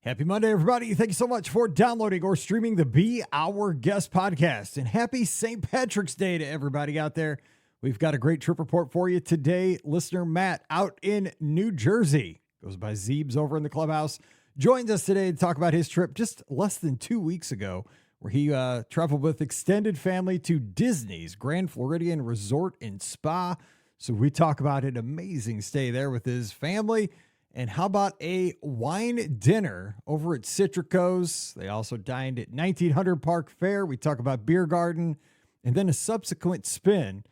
Happy Monday, everybody. Thank you so much for downloading or streaming the Be Our Guest podcast. And happy St. Patrick's Day to everybody out there. We've got a great trip report for you today. Listener Matt out in New Jersey, goes by Zeebs over in the clubhouse, joins us today to talk about his trip just less than 2 weeks ago, where he traveled with extended family to Disney's Grand Floridian Resort and Spa. So we talk about an amazing stay there with his family. And how about a wine dinner over at Citrico's? They also dined at 1900 Park Fair. We talk about beer garden and then a subsequent spin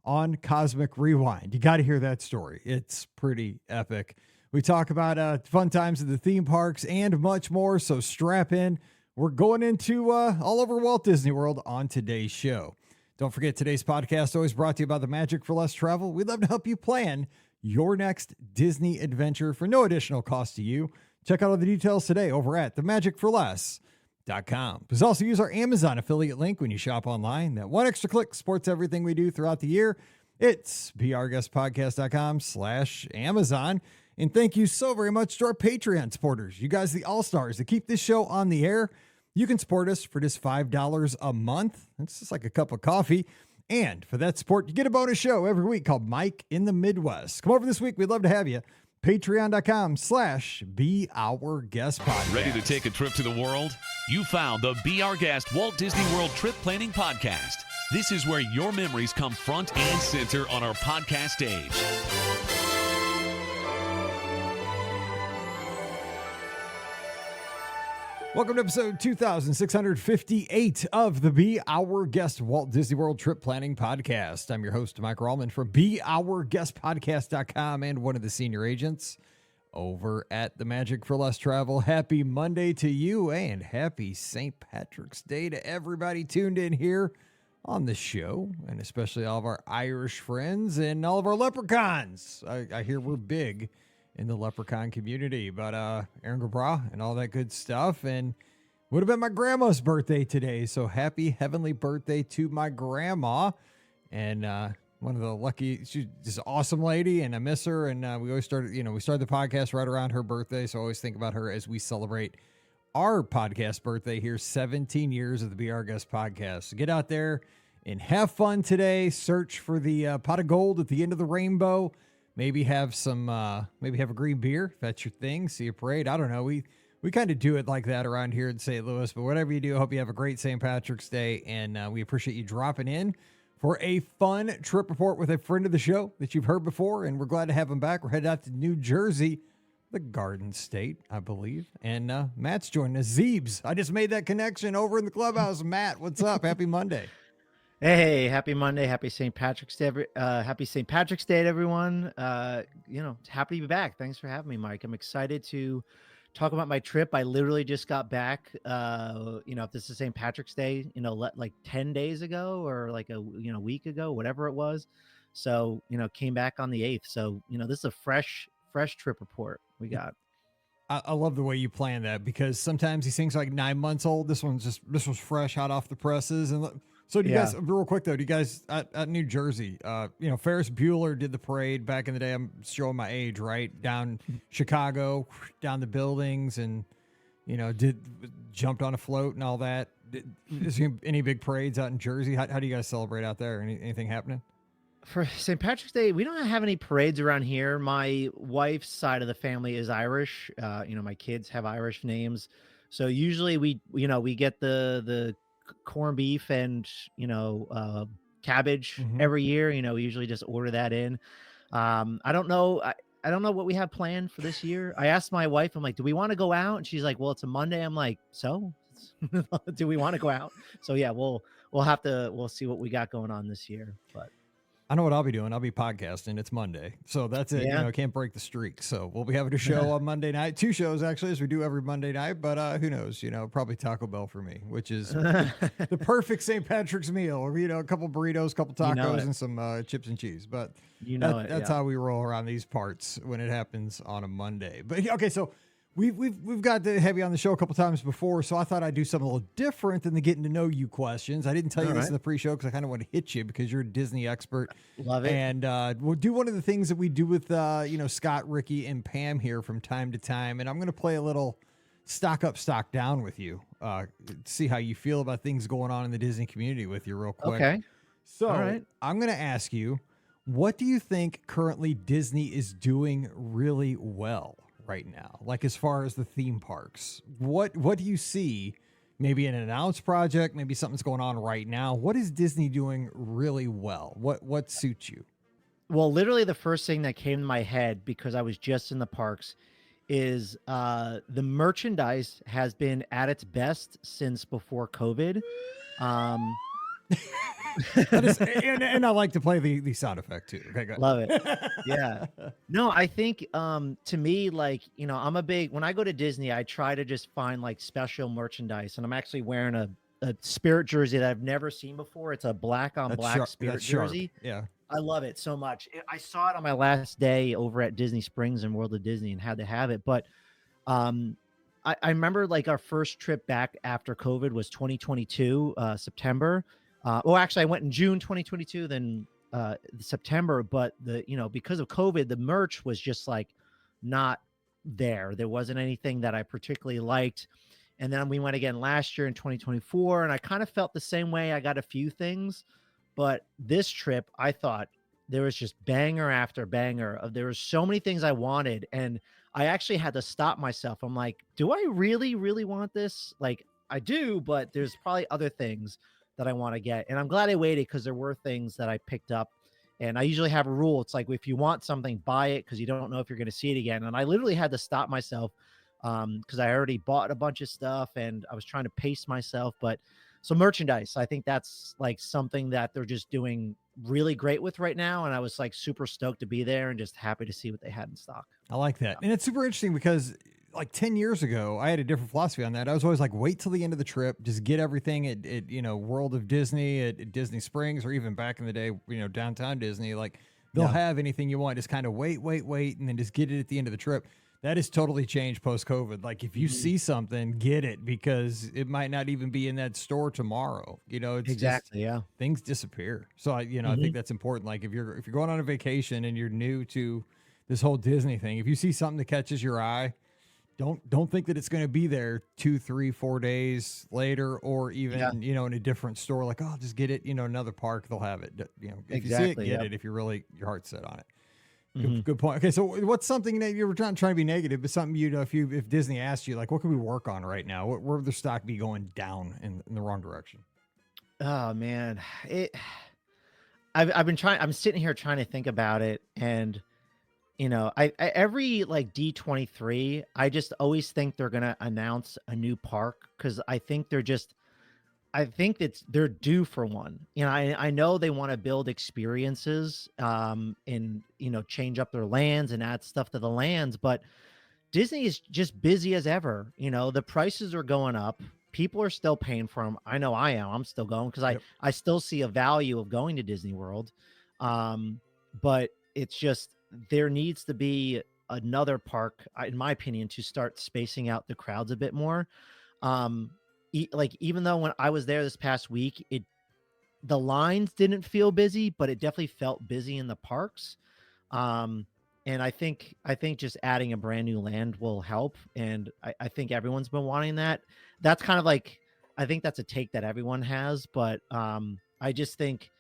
on Cosmic Rewind. You got to hear that story. It's pretty epic. We talk about fun times at the theme parks and much more. So strap in. We're going into all over Walt Disney World on today's show. Don't forget, today's podcast always brought to you by the Magic for Less Travel. We'd love to help you plan your next Disney adventure for no additional cost to you. Check out all the details today over at themagicforless.com. Please also use our Amazon affiliate link when you shop online. That one extra click supports everything we do throughout the year. It's beourguestpodcast.com/Amazon. And thank you so very much to our Patreon supporters. You guys, the all-stars that keep this show on the air. You can support us for just $5 a month. It's just like a cup of coffee. And for that support, you get a bonus show every week called Mike in the Midwest. Come over this week. We'd love to have you. Patreon.com/beourguestpodcast. Ready to take a trip to the world? You found the Be Our Guest Walt Disney World Trip Planning Podcast. This is where your memories come front and center on our podcast stage. Welcome to episode 2658 of the Be Our Guest Walt Disney World Trip Planning Podcast. I'm your host, Mike Rallman from beourguestpodcast.com and one of the senior agents over at the Magic for Less Travel. Happy Monday to you and happy St. Patrick's Day to everybody tuned in here on the show, and especially all of our Irish friends and all of our leprechauns. I hear we're big in the leprechaun community, but Aaron Gabra and all that good stuff. And would have been my grandma's birthday today, so happy heavenly birthday to my grandma. And one of the lucky, she's just an awesome lady, and I miss her. And we always started the podcast right around her birthday, so I always think about her as we celebrate our podcast birthday here, 17 years of the Be Our Guest podcast. So get out there and have fun today. Search for the pot of gold at the end of the rainbow. Maybe have maybe have a green beer if that's your thing. See a parade. I don't know. We kind of do it like that around here in St. Louis. But whatever you do, I hope you have a great St. Patrick's Day, and we appreciate you dropping in for a fun trip report with a friend of the show that you've heard before, and we're glad to have him back. We're headed out to New Jersey, the Garden State, I believe, and Matt's joining us. Zeebs, I just made that connection over in the clubhouse. Matt, what's up? Happy Monday. Hey, happy Monday. Happy St. Patrick's Day. Happy St. Patrick's Day to everyone. Happy to be back. Thanks for having me, Mike. I'm excited to talk about my trip. I literally just got back, if this is St. Patrick's Day, like 10 days ago or like a week ago, whatever it was. So, came back on the 8th. So, this is a fresh trip report we got. I love the way you plan that, because sometimes these things are like 9 months old. This was fresh, hot off the presses. And so do you guys, real quick though, do you guys at New Jersey, Ferris Bueller did the parade back in the day. I'm showing my age, right? Down Chicago, down the buildings, and, jumped on a float and all that. Is there any big parades out in Jersey? How do you guys celebrate out there? Anything happening? For St. Patrick's Day, we don't have any parades around here. My wife's side of the family is Irish. My kids have Irish names. So usually we get the corned beef and, cabbage every year. We usually just order that in. I don't know. I don't know what we have planned for this year. I asked my wife, I'm like, do we want to go out? And she's like, well, it's a Monday. I'm like, so do we want to go out? So yeah, we'll see what we got going on this year, but I know what I'll be doing. I'll be podcasting. It's Monday. So that's it. Yeah. I can't break the streak. So we'll be having a show on Monday night. 2 shows, actually, as we do every Monday night. But who knows? Probably Taco Bell for me, which is the perfect St. Patrick's meal. Or, a couple burritos, couple tacos, and some chips and cheese. But that's how we roll around these parts when it happens on a Monday. But, okay, so We've got to have you on the show a couple times before, so I thought I'd do something a little different than the getting to know you questions. I didn't tell you this in the pre-show because I kind of want to hit you because you're a Disney expert. Love it. And we'll do one of the things that we do with Scott, Ricky, and Pam here from time to time. And I'm going to play a little stock up, stock down with you. See how you feel about things going on in the Disney community with you real quick. Okay. So All right. I'm going to ask you, what do you think currently Disney is doing really well right now? Like as far as the theme parks, what do you see? Maybe an announced project, maybe something's going on right now. What is Disney doing really well? What suits you? Well, literally the first thing that came to my head because I was just in the parks is the merchandise has been at its best since before COVID. Um, and I like to play the sound effect too. Okay, go ahead. Love it. Yeah. No, I think to me, like, I'm a big when I go to Disney, I try to just find like special merchandise. And I'm actually wearing a Spirit jersey that I've never seen before. It's a black on black Spirit jersey. Yeah. I love it so much. I saw it on my last day over at Disney Springs and World of Disney and had to have it. But I remember like our first trip back after COVID was 2022, September. Well, actually, I went in June 2022, then September. But because of COVID, the merch was just like not there. There wasn't anything that I particularly liked. And then we went again last year in 2024, and I kind of felt the same way. I got a few things. But this trip, I thought there was just banger after banger. There were so many things I wanted. And I actually had to stop myself. I'm like, do I really, really want this? Like, I do, but there's probably other things that I want to get. And I'm glad I waited because there were things that I picked up. And I usually have a rule. It's like, if you want something, buy it because you don't know if you're going to see it again. And I literally had to stop myself because I already bought a bunch of stuff and I was trying to pace myself. But so merchandise, I think that's like something that they're just doing really great with right now. And I was like super stoked to be there and just happy to see what they had in stock. I like that. And it's super interesting because like 10 years ago, I had a different philosophy on that. I was always like, wait till the end of the trip, just get everything at World of Disney, at Disney Springs, or even back in the day, downtown Disney, like they'll have anything you want. Just kind of wait, and then just get it at the end of the trip. That has totally changed post-COVID. Like if you see something, get it because it might not even be in that store tomorrow. It's exactly, just, things disappear. So I think that's important. Like if you're going on a vacation and you're new to this whole Disney thing, if you see something that catches your eye, don't think that it's going to be there 2, 3, 4 days later, or even in a different store. Like, oh, just get it. Another park, they'll have it. If you see it, get it. If you're really your heart's set on it. Good point. Okay, so what's something that you were trying to be negative, but something if Disney asked you, like, what can we work on right now? Where would the stock be going down in the wrong direction? Oh man, I've been trying. I'm sitting here trying to think about it, and I every like D23, I just always think they're gonna announce a new park because I think they're due for one. I know they want to build experiences and change up their lands and add stuff to the lands, but Disney is just busy as ever. The prices are going up. People are still paying for them. I know I am. I'm still going because I still see a value of going to Disney World. But it's just there needs to be another park, in my opinion, to start spacing out the crowds a bit more. Like even though when I was there this past week, the lines didn't feel busy, but it definitely felt busy in the parks. And I think just adding a brand new land will help. And I think everyone's been wanting that. That's kind of like, I think that's a take that everyone has, but I just think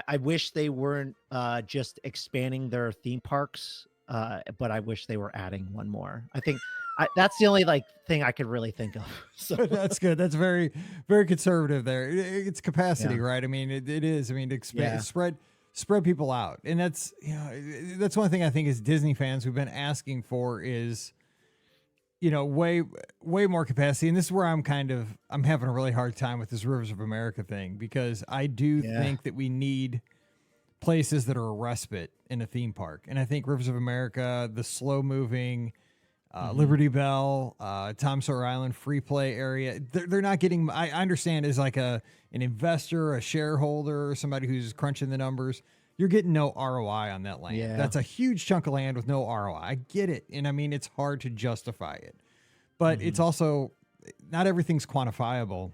I wish they weren't just expanding their theme parks, but I wish they were adding one more. I think that's the only thing I could really think of. So that's good. That's very, very conservative there. It's capacity, right? I mean, it is. I mean, expand, spread people out. And that's, that's one thing I think as Disney fans we've been asking for is, way more capacity. And this is where I'm having a really hard time with this Rivers of America thing, because I do think that we need places that are a respite in a theme park. And I think Rivers of America, the slow moving, Liberty Bell, Tom Sawyer Island, free play area, they're not getting, I understand as like an investor, a shareholder, somebody who's crunching the numbers, you're getting no ROI on that land. Yeah. That's a huge chunk of land with no ROI. I get it. And I mean, it's hard to justify it, but it's also not everything's quantifiable.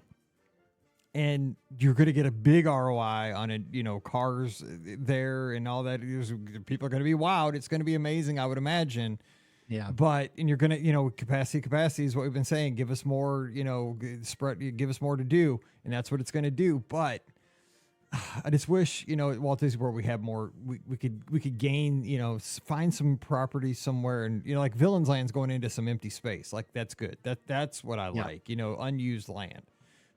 And you're going to get a big ROI on it, cars there and all that. People are going to be wowed. It's going to be amazing, I would imagine. Yeah. But, and you're going to, capacity is what we've been saying. Give us more, give us more to do. And that's what it's going to do. But I just wish, at Walt Disney World, we had more, we could gain, find some property somewhere. And, like Villains Land's going into some empty space. Like, that's good. That's what I like, unused land.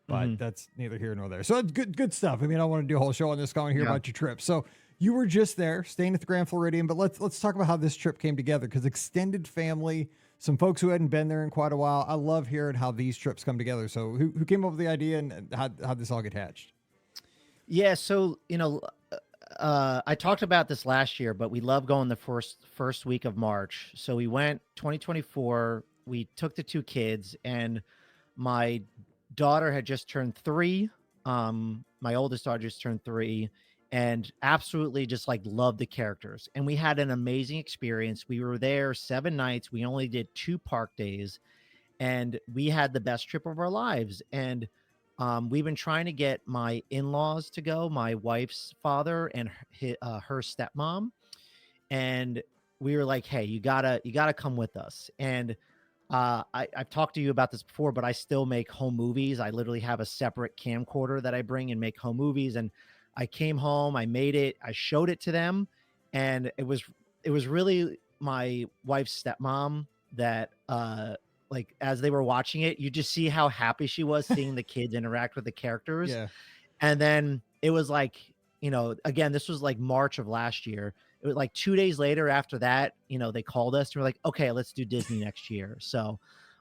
But that's neither here nor there. So it's good stuff. I mean, I want to do a whole show on this. I want to hear about your trip. So you were just there, staying at the Grand Floridian. But let's talk about how this trip came together, because extended family, some folks who hadn't been there in quite a while. I love hearing how these trips come together. So who came up with the idea, and how'd this all get hatched? Yeah, so I talked about this last year, but we love going the first week of March. So we went 2024. We took the 2 kids, and my daughter had just turned 3. My oldest daughter just turned 3, and absolutely just like loved the characters. And we had an amazing experience. We were there 7 nights. We only did 2 park days, and we had the best trip of our lives. And we've been trying to get my in-laws to go, my wife's father and her stepmom. And we were like, hey, you gotta come with us. And I've talked to you about this before, but I still make home movies. I literally have a separate camcorder that I bring and make home movies. And I came home, I made it, I showed it to them. And it was really my wife's stepmom that, like, as they were watching it, you just see how happy she was seeing the kids interact with the characters. Yeah. And then it was like, again, this was like March of last year. It was like 2 days later after that, they called us and were like, okay, let's do Disney next year. So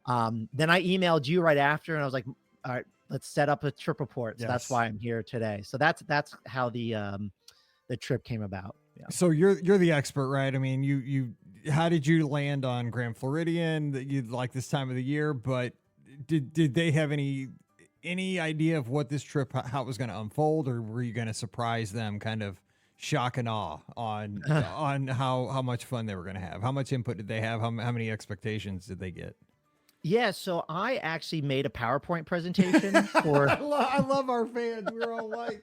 then I emailed you right after, and I was like, all right, let's set up a trip report. So that's why I'm here today. So that's how the trip came about. Yeah. So you're the expert, right? I mean, how did you land on Grand Floridian, that you'd like this time of the year? But did they have any idea of what this trip, how it was going to unfold, or were you going to surprise them, kind of shock and awe on how much fun they were going to have? How much input did they have? How many expectations did they get? Yeah, so I actually made a PowerPoint presentation for. I love our fans. We're all like.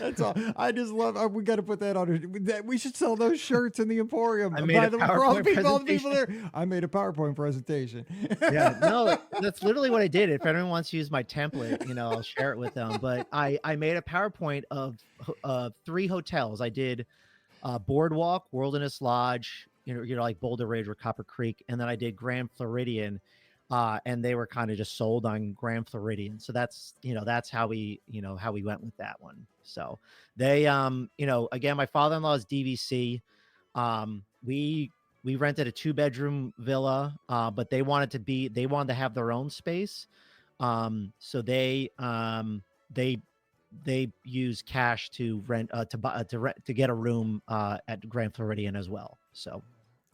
That's all. I just love. We got to put that on. We should sell those shirts in the Emporium. I made a PowerPoint all the people there. I made a PowerPoint presentation. Yeah, no, that's literally what I did. If anyone wants to use my template, I'll share it with them. But I made a PowerPoint of 3 hotels. I did Boardwalk, Wilderness Lodge, like Boulder Ridge or Copper Creek, and then I did Grand Floridian. And they were kind of just sold on Grand Floridian. So that's how we went with that one. So they, again, my father-in-law is DVC. We rented a 2-bedroom villa, but they wanted to have their own space. So they use cash to rent, to get a room, at Grand Floridian as well. So.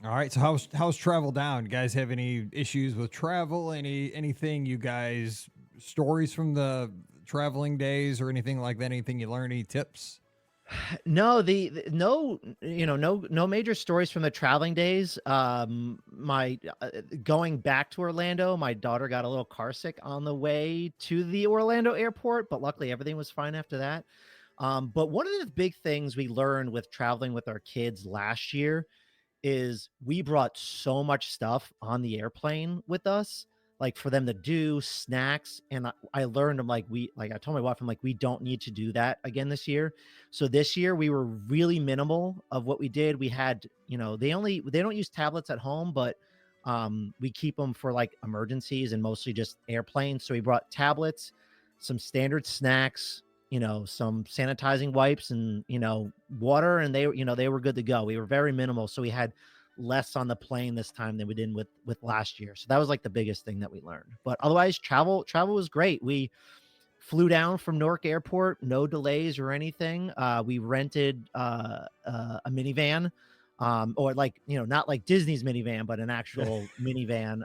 All right. So how's travel down? You guys have any issues with travel? Anything you guys, stories from the traveling days or anything like that? Anything you learned? Any tips? No, no major stories from the traveling days. My going back to Orlando, my daughter got a little car sick on the way to the Orlando airport, but luckily everything was fine after that. But one of the big things we learned with traveling with our kids last year is we brought so much stuff on the airplane with us, like for them to do snacks. And I learned, I told my wife, I'm like, we don't need to do that again this year. So this year we were really minimal of what we did. We had, they don't use tablets at home, but we keep them for like emergencies and mostly just airplanes. So we brought tablets, some standard snacks, some sanitizing wipes and, water, and they were good to go. We were very minimal. So we had less on the plane this time than we did with last year. So that was like the biggest thing that we learned. But otherwise, travel was great. We flew down from Newark Airport, no delays or anything. We rented a minivan, or like, not like Disney's minivan, but an actual minivan.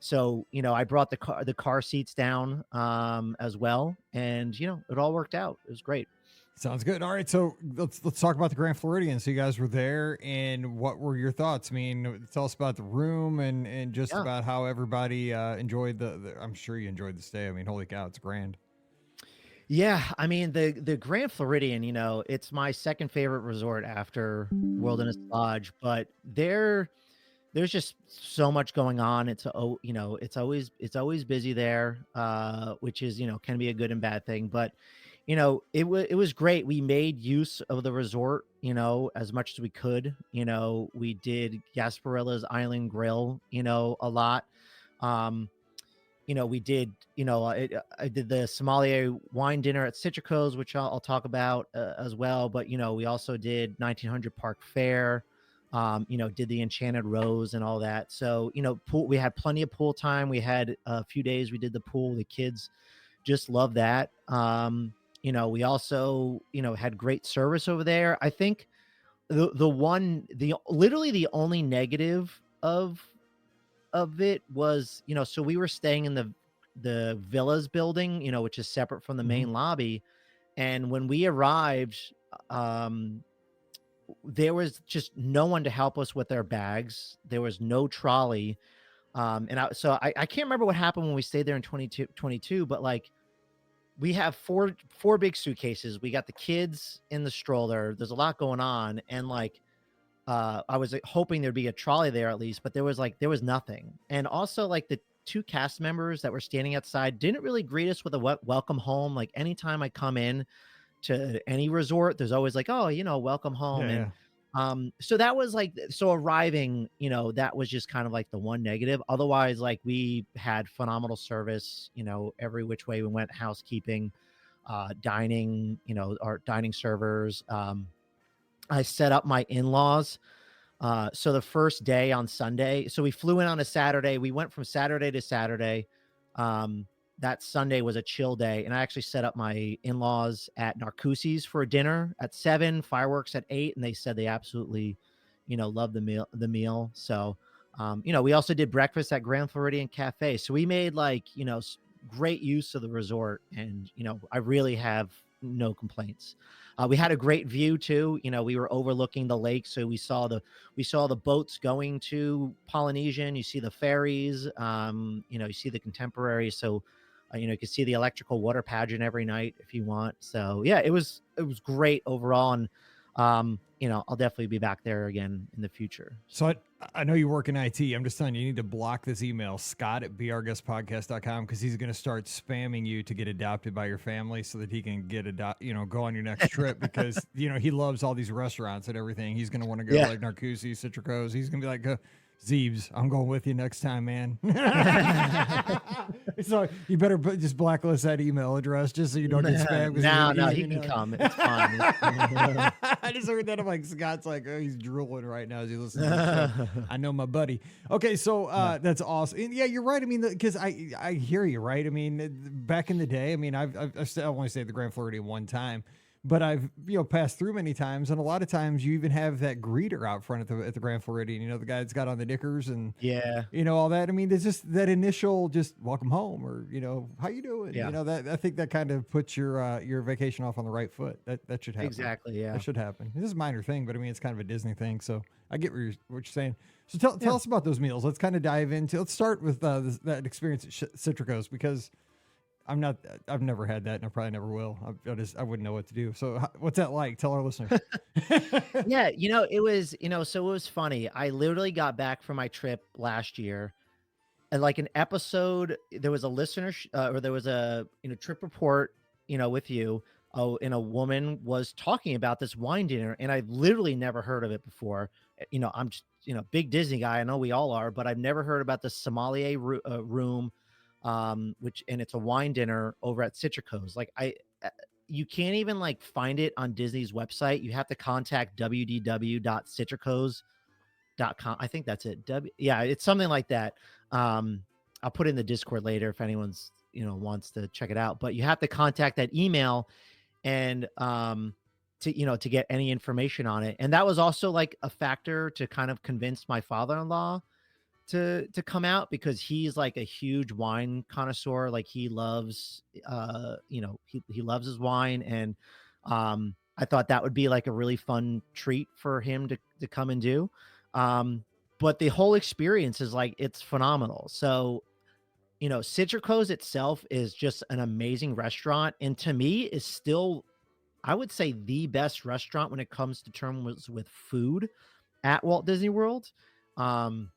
So, I brought the car seats down as well, and it all worked out. It was great. Sounds good. All right, so let's talk about the Grand Floridian. So you guys were there, and what were your thoughts? I mean, tell us about the room and just about how everybody enjoyed the. I'm sure you enjoyed the stay. I mean, holy cow, it's grand. Yeah, I mean the Grand Floridian, it's my second favorite resort after Wilderness Lodge, but there's just so much going on. It's always busy there, which is can be a good and bad thing. But it was great. We made use of the resort, as much as we could. We did Gasparilla's Island Grill, a lot. Um, we did, I did the sommelier wine dinner at Citrico's, which I'll talk about as well. But, we also did 1900 Park Fair, did the Enchanted Rose and all that. So, we had plenty of pool time. We had a few days we did the pool. The kids just love that. We also, had great service over there. I think literally the only negative of it was, so we were staying in the villas building, which is separate from the Mhm. main lobby. And when we arrived, um, there was just no one to help us with our bags. There was no trolley. I can't remember what happened when we stayed there in 22, but like we have four big suitcases. We got the kids in the stroller. There's a lot going on. And like, I was hoping there'd be a trolley there at least, but there was nothing. And also like the two cast members that were standing outside didn't really greet us with a welcome home. Like anytime I come in to any resort, there's always like, oh, welcome home. Yeah, And yeah. so that was like, so arriving, that was just kind of like the one negative. Otherwise, like we had phenomenal service, every which way we went, housekeeping, dining, our dining servers. I set up my in-laws. So the first day on Sunday, so we flew in on a Saturday. We went from Saturday to Saturday. That Sunday was a chill day, and I actually set up my in-laws at Narcoossee's for a dinner at 7, fireworks at 8, and they said they absolutely, loved the meal. So, we also did breakfast at Grand Floridian Cafe. So we made like, great use of the resort, and I really have no complaints. We had a great view too. We were overlooking the lake, so we saw the boats going to Polynesian. You see the ferries. You see the Contemporary. So, you can see the electrical water pageant every night if you want. So yeah, it was great overall, and I'll definitely be back there again in the future. So I know you work in IT. I'm just telling you, you need to block this email, Scott@BRGuestPodcast.com, because he's going to start spamming you to get adopted by your family so that he can go on your next trip because, he loves all these restaurants and everything. He's going to want to go Yeah. like Narcoossee's, Citrico's. He's going to be like, Zeebs, I'm going with you next time, man. So you better just blacklist that email address just so you don't get spammed. 'cause No, he's he gonna- can come. It's fine. I just heard that. I'm like, Scott's like, oh, he's drooling right now as he listens to the show. I know my buddy. Okay, so that's awesome. And yeah, you're right. I mean, because I hear you, right? I mean, back in the day, I mean, I've only stayed at the Grand Floridian one time, but I've passed through many times, and a lot of times you even have that greeter out front at the Grand Floridian. The guy that's got on the knickers and Yeah. all that. I mean, there's just that initial just welcome home or how you doing. Yeah. That I think that kind of puts your vacation off on the right foot. That should happen. Exactly. Yeah. That should happen. This is a minor thing, but I mean, it's kind of a Disney thing. So I get what you're saying. So tell us about those meals. Let's kind of dive into. Let's start with that experience at Citrico's because I've never had that, and I probably never will. I wouldn't know what to do. So what's that like? Tell our listeners. Yeah, it was, so it was funny. I literally got back from my trip last year, and like an episode, there was a listener, or there was a trip report, with you. Oh, and a woman was talking about this wine dinner, and I've literally never heard of it before. I'm just, big Disney guy. I know we all are, but I've never heard about the sommelier room, and it's a wine dinner over at Citrico's. Like you can't even like find it on Disney's website. You have to contact www.citricos.com. I think that's it. Yeah, it's something like that. I'll put it in the Discord later if anyone's wants to check it out. But you have to contact that email and to get any information on it. And that was also like a factor to kind of convince my father-in-law to come out, because he's like a huge wine connoisseur. Like he loves he loves his wine, and I thought that would be like a really fun treat for him to come and do. But the whole experience is like, it's phenomenal. So Citrico's itself is just an amazing restaurant, and to me is still, I would say, the best restaurant when it comes to terms with food at Walt Disney World. Um,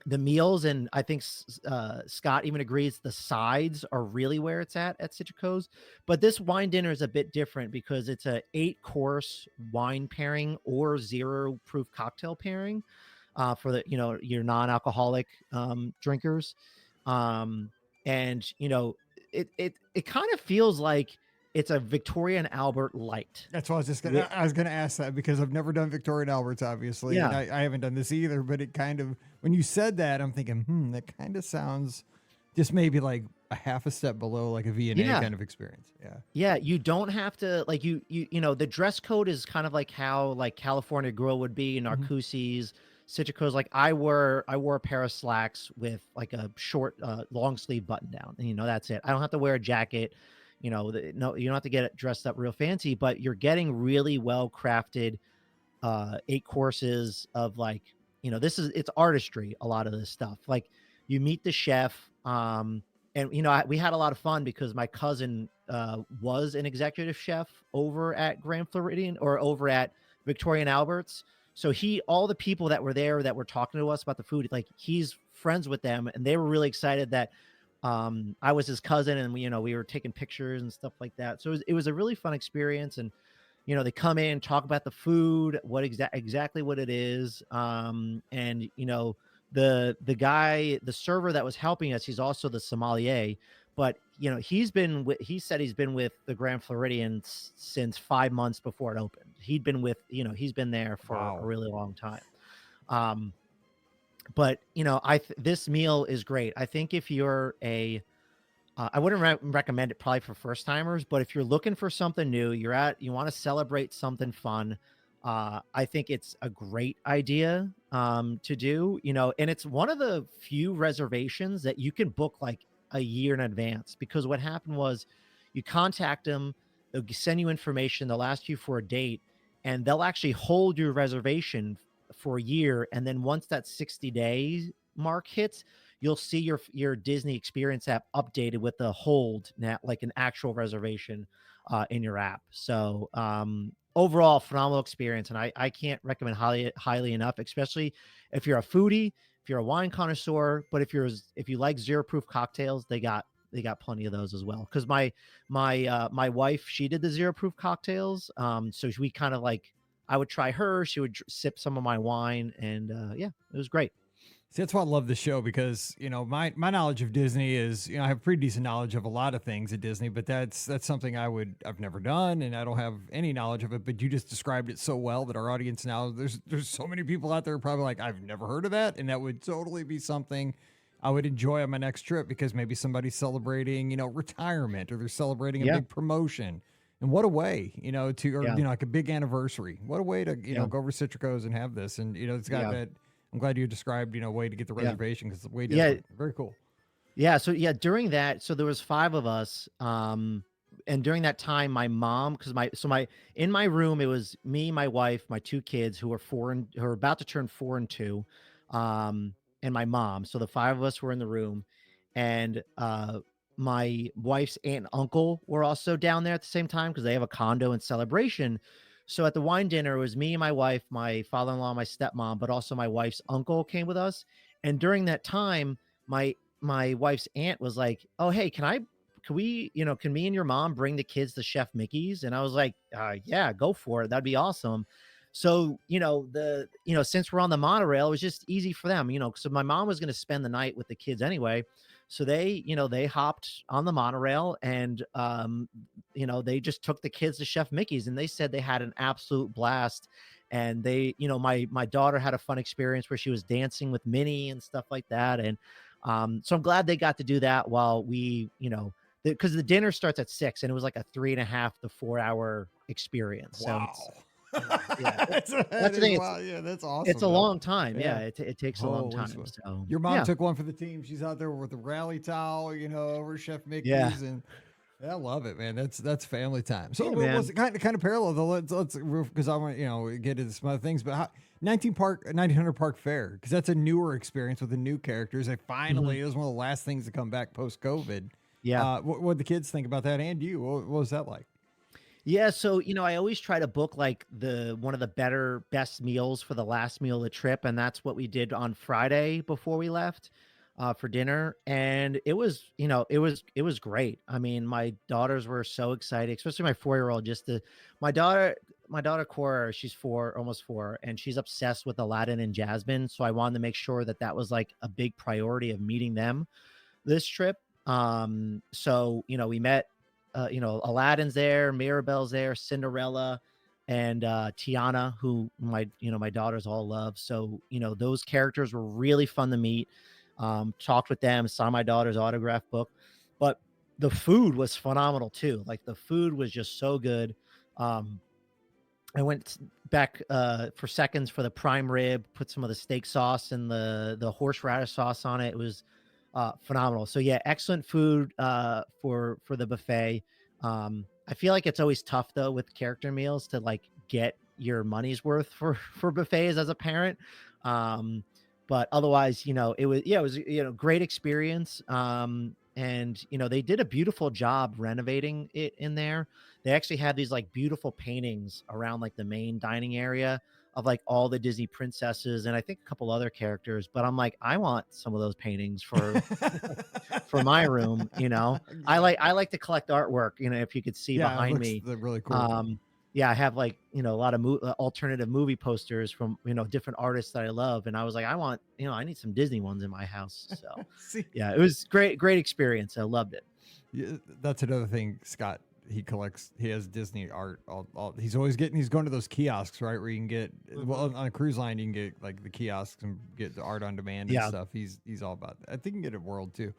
the meals, and I think Scott even agrees, the sides are really where it's at Citrico's. But this wine dinner is a bit different because it's a 8-course wine pairing or 0 proof cocktail pairing for the your non-alcoholic drinkers. um and it kind of feels like it's a Victoria and Albert light. That's what I was just gonna. I was gonna ask that because I've never done Victoria and Albert's, obviously, and Yeah. I haven't done this either. But it kind of, when you said that, I'm thinking, that kind of sounds just maybe like a half a step below like a V&A Yeah. kind of experience. Yeah. Yeah, you don't have to like the dress code is kind of like how like California Grill would be, Narcoossee's, Citrico's. Like I wore a pair of slacks with like a short long sleeve button down, and that's it. I don't have to wear a jacket. No, you don't have to get it dressed up real fancy, but you're getting really well crafted 8 courses of like, it's artistry, a lot of this stuff. Like you meet the chef, and we had a lot of fun because my cousin was an executive chef over at Grand Floridian or over at Victoria and Albert's. So all the people that were there that were talking to us about the food, like he's friends with them, and they were really excited that I was his cousin, and we were taking pictures and stuff like that. So it was a really fun experience. And they come in, talk about the food, what exactly what it is. And the guy, the server that was helping us, he's also the sommelier, but he said he's been with the Grand Floridian since 5 months before it opened. He'd been he's been there for a really long time. But this meal is great. I think if you're I wouldn't recommend it probably for first timers, but if you're looking for something new, you want to celebrate something fun, I think it's a great idea to do. And it's one of the few reservations that you can book like a year in advance, because what happened was you contact them, they'll send you information, they'll ask you for a date, and they'll actually hold your reservation for a year. And then once that 60-day mark hits, you'll see your Disney Experience app updated with the hold, like an actual reservation in your app. So overall, phenomenal experience, and I can't recommend highly enough, especially if you're a foodie, if you're a wine connoisseur. But if you like 0 proof cocktails, they got plenty of those as well. Because my wife, she did the 0 proof cocktails, so we kind of like, I would try her, she would sip some of my wine, and yeah, it was great. See, that's why I love the show, because my knowledge of Disney is, I have pretty decent knowledge of a lot of things at Disney, but that's something I've never done, and I don't have any knowledge of it. But you just described it so well that our audience now, there's so many people out there probably like, I've never heard of that, and that would totally be something I would enjoy on my next trip, because maybe somebody's celebrating retirement, or they're celebrating a big promotion. And what a way, like a big anniversary. What a way to go over Citrico's and have this, and it's got that. I'm glad you described, way to get the reservation, because it's way different. Very cool. Yeah. So during that, so there was 5 of us. And during that time, my mom, in my room, it was me, my wife, my 2 kids who are about to turn 4 and 2, and my mom. So the 5 of us were in the room, and my wife's aunt and uncle were also down there at the same time, because they have a condo in Celebration. So at the wine dinner, it was me, my wife, my father-in-law, my stepmom, but also my wife's uncle came with us. And during that time, my wife's aunt was like, "Oh, hey, can me and your mom bring the kids to Chef Mickey's?" And I was like, "Yeah, go for it. That'd be awesome." So, since we're on the monorail, it was just easy for them, so my mom was going to spend the night with the kids anyway. So they hopped on the monorail, and, they just took the kids to Chef Mickey's, and they said they had an absolute blast. And my daughter had a fun experience where she was dancing with Minnie and stuff like that. And so I'm glad they got to do that while we, because the dinner starts at 6, and it was like a 3.5 to 4 hour experience. Wow. So that's the thing. Yeah, that's awesome. It's a long time. Yeah, it takes a long time. So your mom took one for the team. She's out there with the rally towel, over Chef Mickey's, and I love it, man. That's family time. So let's kind of parallel though. Let's because I want get into some other things. But 1900 Park Fair, because that's a newer experience with the new characters. They Mhm. finally, it was one of the last things to come back post COVID. Yeah. What the kids think about that, and you? What was that like? Yeah, so, I always try to book, like, one of the best meals for the last meal of the trip, and that's what we did on Friday before we left, for dinner, and it was great. I mean, my daughters were so excited, especially my four-year-old, just to my daughter Cora, she's 4, almost 4, and she's obsessed with Aladdin and Jasmine, so I wanted to make sure that that was, like, a big priority of meeting them this trip. So we met, Aladdin's there, Mirabelle's there, Cinderella, and Tiana, who my daughters all love. So those characters were really fun to meet. Talked with them, saw my daughter's autograph book, but the food was phenomenal too. Like the food was just so good. Um, I went back for seconds for the prime rib, put some of the steak sauce and the horseradish sauce on it. It was phenomenal. So yeah, excellent food for the buffet. I feel like it's always tough though with character meals to like get your money's worth for buffets as a parent. Um, but otherwise, it was great experience. And they did a beautiful job renovating it in there. They actually had these like beautiful paintings around like the main dining area of like all the Disney princesses and I think a couple other characters. But I'm like, I want some of those paintings for my room. Yeah, I like to collect artwork. If you could see yeah, it behind looks me, really cool. yeah, I have like a lot of alternative movie posters from different artists that I love, and I was like, I want I need some Disney ones in my house. So See, yeah, it was great experience. I loved it. yeah, that's another thing, Scott. He collects. He has Disney art. He's always getting. He's going to those kiosks, right, where you can get. Well, on a cruise line, you can get like the kiosks and get the art on demand and Yeah. stuff. He's all about that. I think you can get it World too.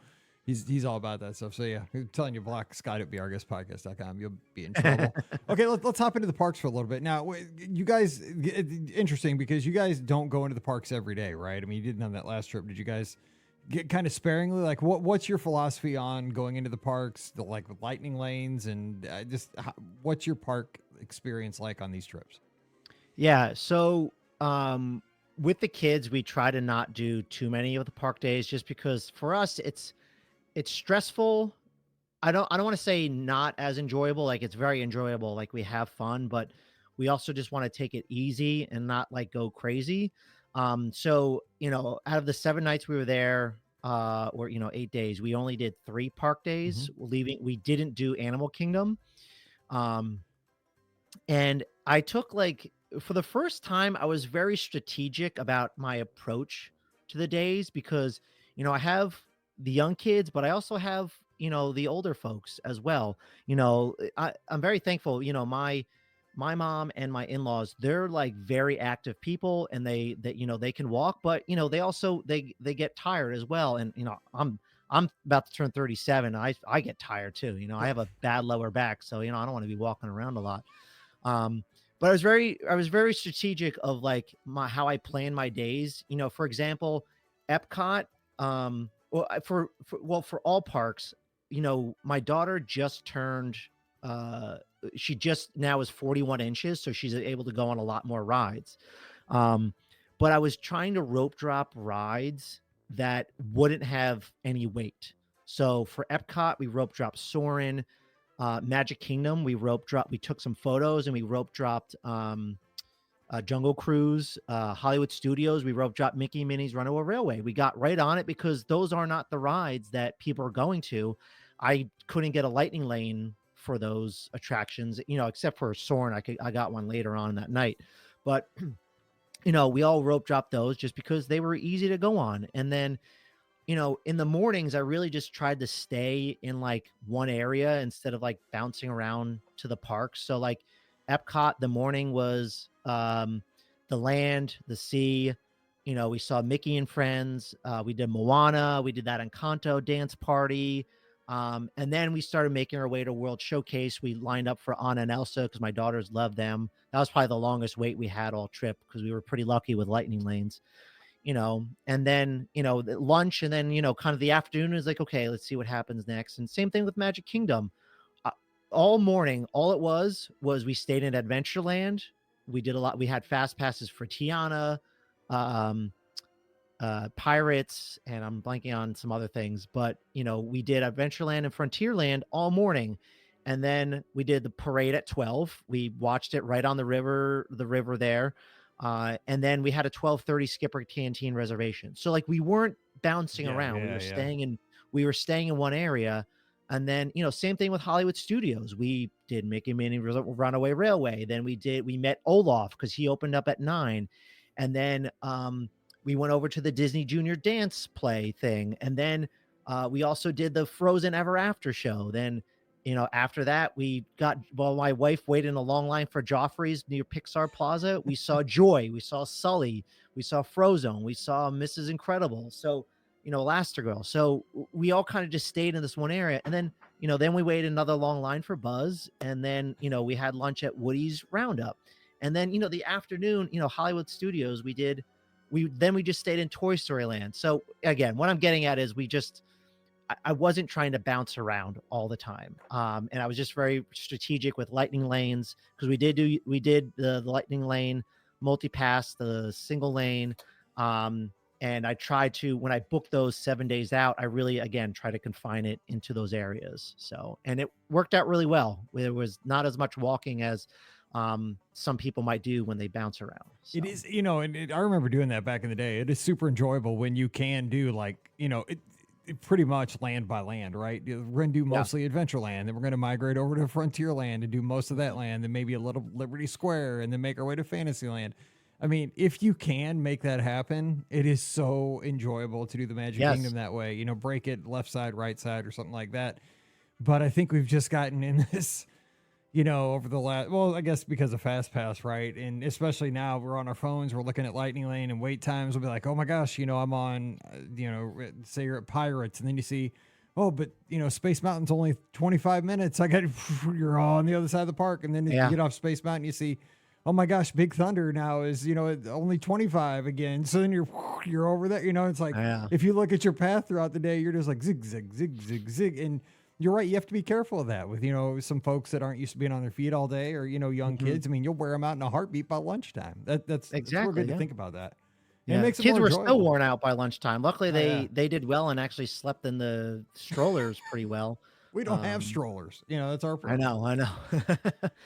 He's all about that stuff. So yeah, I'm telling you, block Scott at brguestpodcast.com. You'll be in trouble. Okay, let's hop into the parks for a little bit. Now, you guys, interesting because you guys don't go into the parks every day, right? I mean, you didn't on that last trip. Did you guys get kind of sparingly? Like, what's your philosophy on going into the parks, like with lightning lanes, and what's your park experience like on these trips? Yeah. So with the kids, we try to not do too many of the park days just because for us it's stressful. I don't want to say not as enjoyable. Like it's very enjoyable. Like we have fun, but we also just want to take it easy and not like go crazy. So out of the 7 nights we were there, or 8 days, we only did 3 park days. We didn't do Animal Kingdom. Um, and I took like for the first time, I was very strategic about my approach to the days because, I have the young kids, but I also have, the older folks as well. I'm very thankful, my mom and my in-laws, they're like very active people and they can walk, but they also they get tired as well. And I'm about to turn 37. I get tired too. I have a bad lower back, so I don't want to be walking around a lot. But I was very strategic of like how I plan my days. For example, Epcot, for all parks, my daughter just turned, uh, she just now is 41 inches, so she's able to go on a lot more rides. Um, but I was trying to rope drop rides that wouldn't have any weight. So for Epcot, we rope dropped Soarin'. Magic Kingdom, we took some photos and we rope dropped Jungle Cruise. Hollywood Studios, we rope dropped Mickey and Minnie's Runaway Railway. We got right on it because those are not the rides that people are going to. I couldn't get a lightning lane for those attractions, except for Soarin'. I got one later on that night, but we all rope dropped those just because they were easy to go on. And then in the mornings, I really just tried to stay in like one area instead of like bouncing around to the parks. So like Epcot, the morning was the land, the sea. We saw Mickey and Friends. We did Moana. We did that Encanto dance party. And then we started making our way to World Showcase. We lined up for Anna and Elsa because my daughters love them. That was probably the longest wait we had all trip because we were pretty lucky with lightning lanes. And then, the lunch and then, kind of the afternoon is like, okay, let's see what happens next. And same thing with Magic Kingdom. All morning, all it was we stayed in Adventureland. we did a lot. We had fast passes for Tiana, um, Pirates, and I'm blanking on some other things. But we did Adventureland and Frontierland all morning, and then we did the parade at 12. We watched it right on the river there. And then we had a 12:30 Skipper Canteen reservation. So like we weren't bouncing around. We were staying in one area. And then, same thing with Hollywood Studios. We did Mickey Minnie Runaway Railway. Then we met Olaf because he opened up at 9. And then we went over to the Disney Junior Dance Play thing. And then we also did the Frozen Ever After show. Then, after that, my wife waited in a long line for Joffrey's near Pixar Plaza. We saw Joy, we saw Sully, we saw Frozone, we saw Mrs. Incredible. So, Elastigirl. So we all kind of just stayed in this one area. And then, then we waited another long line for Buzz. And then, we had lunch at Woody's Roundup. And then, the afternoon, Hollywood Studios, we just stayed in Toy Story Land. So again, what I'm getting at is I wasn't trying to bounce around all the time. And I was just very strategic with lightning lanes because we did the lightning lane multi-pass, the single lane. And I tried to, when I booked those 7 days out, I really, again, try to confine it into those areas. So, and it worked out really well. There was not as much walking as some people might do when they bounce around. So. It is, I remember doing that back in the day. It is super enjoyable when you can do pretty much land by land, right? We're going to do mostly Adventureland, then we're going to migrate over to Frontierland and do most of that land, then maybe a little Liberty Square, and then make our way to Fantasyland. I mean, if you can make that happen, it is so enjoyable to do the Magic Kingdom that way. Break it left side, right side, or something like that. But I think we've just gotten in this, over the last, I guess because of Fast Pass, right? And especially now we're on our phones, we're looking at Lightning Lane and wait times. We'll be like, oh my gosh, I'm on, say you're at Pirates, and then you see, oh, but Space Mountain's only 25 minutes. You're on the other side of the park, and then you get off Space Mountain, you see, oh my gosh, Big Thunder now is, only 25 again. So then you're over there, it's like, if you look at your path throughout the day, you're just like zig, zig, zig, zig, zig. And you're right. You have to be careful of that with, some folks that aren't used to being on their feet all day or, young kids. I mean, you'll wear them out in a heartbeat by lunchtime. That's real good to think about that. Yeah. It makes kids were still worn out by lunchtime. Luckily, they did well and actually slept in the strollers pretty well. We don't have strollers. That's our problem. I know.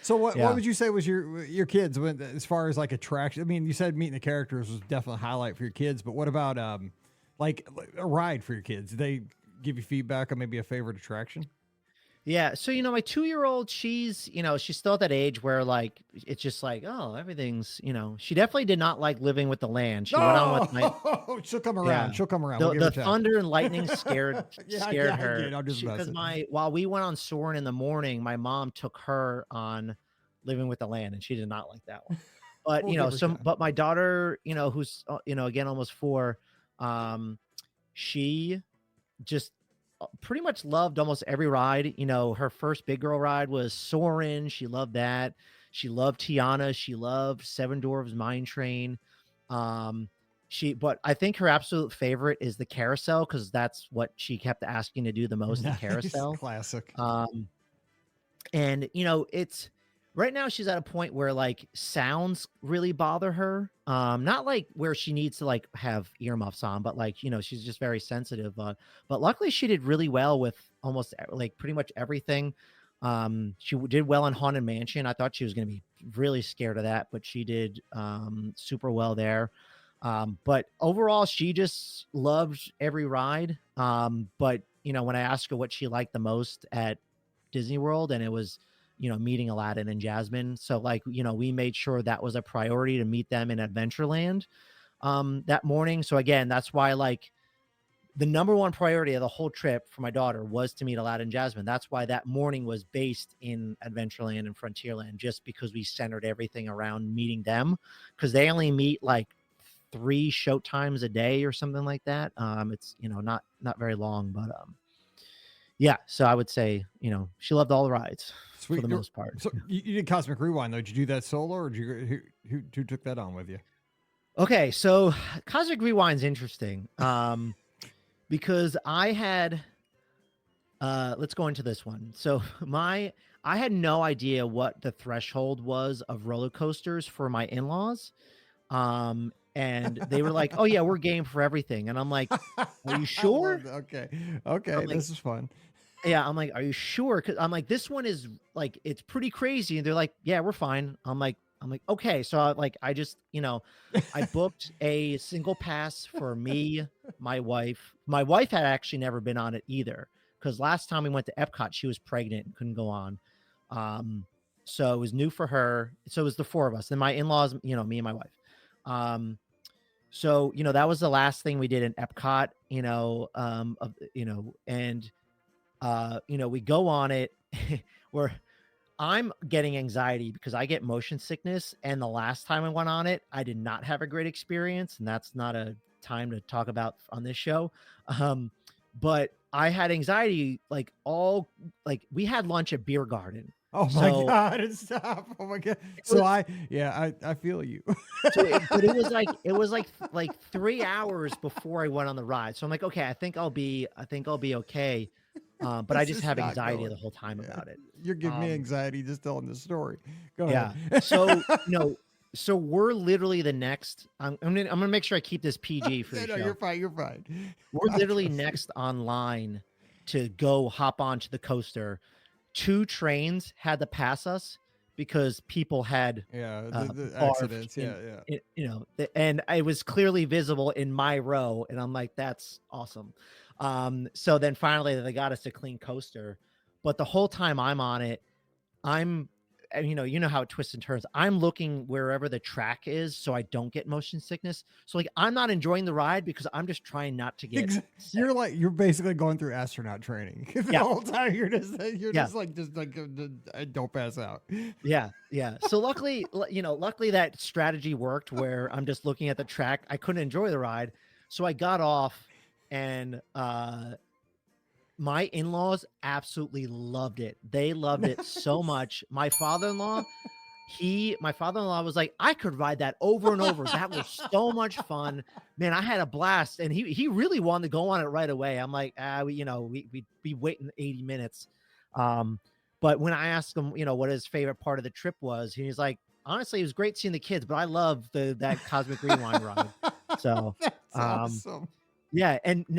So what would you say was your kids as far as like attraction? I mean, you said meeting the characters was definitely a highlight for your kids, but what about like a ride for your kids? Did they give you feedback on maybe a favorite attraction? Yeah. So, my 2-year-old, she's still at that age where like, it's just like, oh, everything's, she definitely did not like living with the land. She went on with my, she'll come around. Yeah. She'll come around. The thunder and lightning scared her. Because while we went on Soarin' in the morning, my mom took her on living with the land and she did not like that one. But, but my daughter, who's, again, almost 4, she just pretty much loved almost every ride. Her first big girl ride was Soarin'. She loved that. She loved Tiana. She loved Seven Dwarfs Mine Train. But I think her absolute favorite is the carousel because that's what she kept asking to do the most. Nice. The carousel, classic. And it's right now she's at a point where like sounds really bother her. Not like where she needs to like have earmuffs on, but like, she's just very sensitive. But luckily she did really well with almost like pretty much everything. She did well in Haunted Mansion. I thought she was going to be really scared of that, but she did super well there. But overall, she just loved every ride. But when I asked her what she liked the most at Disney World, and it was meeting Aladdin and Jasmine. So like, we made sure that was a priority to meet them in Adventureland that morning. So again, that's why like the number one priority of the whole trip for my daughter was to meet Aladdin and Jasmine. That's why that morning was based in Adventureland and Frontierland, just because we centered everything around meeting them because they only meet like 3 show times a day or something like that. It's, not very long, but yeah. So I would say, she loved all the rides. Sweet. For the most part. So you did Cosmic Rewind though. Did you do that solo or did you, who took that on with you? Okay. So Cosmic Rewind's interesting. Because I had, let's go into this one. So I had no idea what the threshold was of roller coasters for my in-laws. And they were like, "Oh yeah, we're game for everything." And I'm like, "Are you I love sure?" that. Okay. Okay. I'm like, This is fun. "Yeah." I'm like, "Are you sure?" Because I'm like, "This one is like, it's pretty crazy." And they're like, "Yeah, we're fine." I'm like, okay. So I just, I booked a single pass for me, my wife. My wife had actually never been on it either, because last time we went to Epcot, she was pregnant and couldn't go on. Um, so it was new for her. So it was the four of us, and my in-laws, me and my wife. Um, so that was the last thing we did in Epcot, and we go on it. where I'm getting anxiety because I get motion sickness, and the last time I went on it, I did not have a great experience, and that's not a time to talk about on this show. Um, but I had anxiety like we had lunch at Beer Garden. Oh my So God. Stop. Oh my God. it So was I feel you. but it was like 3 hours before I went on the ride. So I'm like, okay, I think I'll be okay. But I This just is have not anxiety going. the whole time Yeah. about it. You're giving me Um, anxiety just telling the story. Go yeah. ahead. So we're literally the next. I'm gonna make sure I keep this PG for Yeah, the no, you're show. fine. You're fine. We're I literally trust you. next online to go hop onto the coaster. Two trains had to pass us because people had Yeah, the barfed accidents. Yeah, yeah. and it was clearly visible in my row, and I'm like, that's awesome. So then finally they got us a clean coaster, but the whole time I'm on it, I'm and you know how it twists and turns. I'm looking wherever the track is so I don't get motion sickness. So like I'm not enjoying the ride because I'm just trying not to get sick. You're basically going through astronaut training the Yeah. whole time. You're Yeah. just like don't pass out. Yeah, yeah. So luckily that strategy worked where I'm just looking at the track. I couldn't enjoy the ride. So I got off, and my in-laws absolutely loved it. They loved it so Nice. much. My father-in-law was like, "I could ride that over and over. That was so much fun. Man, I had a blast." And he really wanted to go on it right away. I'm like, we'd be waiting 80 minutes. But when I asked him, what his favorite part of the trip was, he's like, honestly, it was great seeing the kids, but I love that Cosmic Rewind ride. So, That's um, awesome. yeah,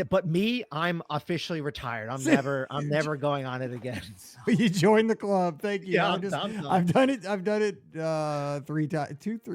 but me, I'm officially retired. I'm never going on it again. So, You joined the club. Thank you. yeah, I'm done. I've done it. I've done it 3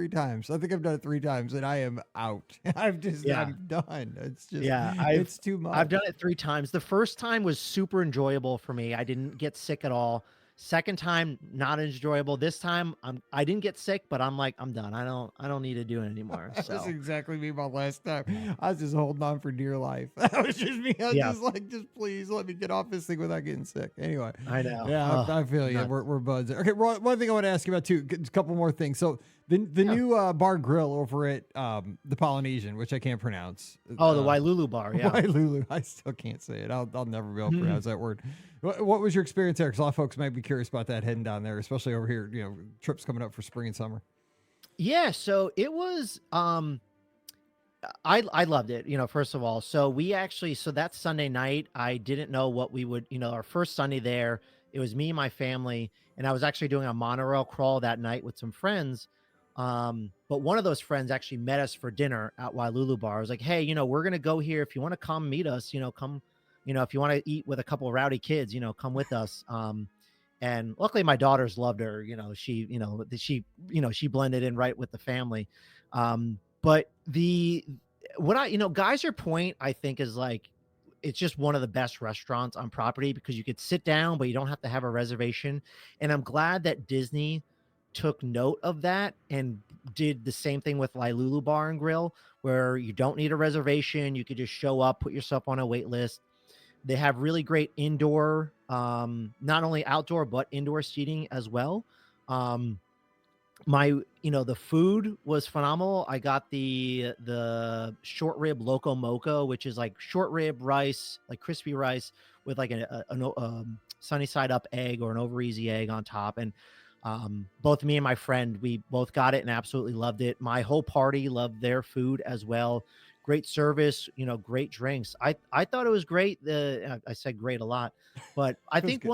times. I think I've done it 3 times, and I am out. Yeah, I'm done. It's just yeah. it's too I've much. done it 3 times. The first time was super enjoyable for me. I didn't get sick at all. Second time, not enjoyable. This time, I didn't get sick, but I'm like, I'm done. I don't need to do it anymore. That was So, exactly me my last time. yeah, I was just holding on for dear life. That was just me. I was yeah, just like, just please let me get off this thing without getting sick. Anyway, I know. yeah, Oh, I feel you. nuts. We're buds. Okay, one thing I want to ask you about too. A couple more things. So the Yeah. new bar grill over at the Polynesian, which I can't pronounce. Oh, the Wailulu bar. Yeah. Wailulu. I still can't say it. I'll never be able to pronounce that word. What was your experience there? Because a lot of folks might be curious about that heading down there, especially over here. Trips coming up for spring and summer. Yeah. So it was. I loved it. First of all, so that Sunday night, I didn't know what we would. Our first Sunday there, it was me and my family, and I was actually doing a monorail crawl that night with some friends. But one of those friends actually met us for dinner at Wailulu Bar. I was like, hey, we're gonna go here. If you want to come meet us, come. If you want to eat with a couple of rowdy kids, come with us. And luckily my daughters loved her. She blended in right with the family. But Geyser Point, I think, is like, it's just one of the best restaurants on property because you could sit down, but you don't have to have a reservation. And I'm glad that Disney took note of that and did the same thing with Wailulu Bar and Grill, where you don't need a reservation. You could just show up, put yourself on a wait list. They have really great indoor, not only outdoor, but indoor seating as well. Um, the food was phenomenal. I got the short rib loco moco, which is like short rib rice, like crispy rice with like a sunny side up egg or an over easy egg on top. And both me and my friend, we both got it and absolutely loved it. My whole party loved their food as well. Great service, great drinks. I thought it was great. I said great a lot, but I It was think good.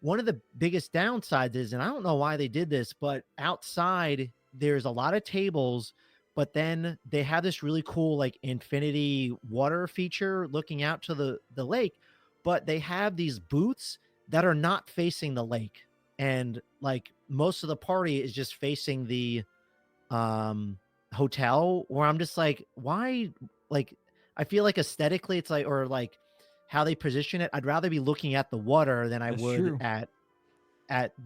one of the biggest downsides is, and I don't know why they did this, but outside there's a lot of tables, but then they have this really cool like infinity water feature looking out to the lake, but they have these booths that are not facing the lake. And like most of the party is just facing the hotel, where I'm just like, why? Like, I feel like aesthetically it's like, or like how they position it, I'd rather be looking at the water than I That's would true. at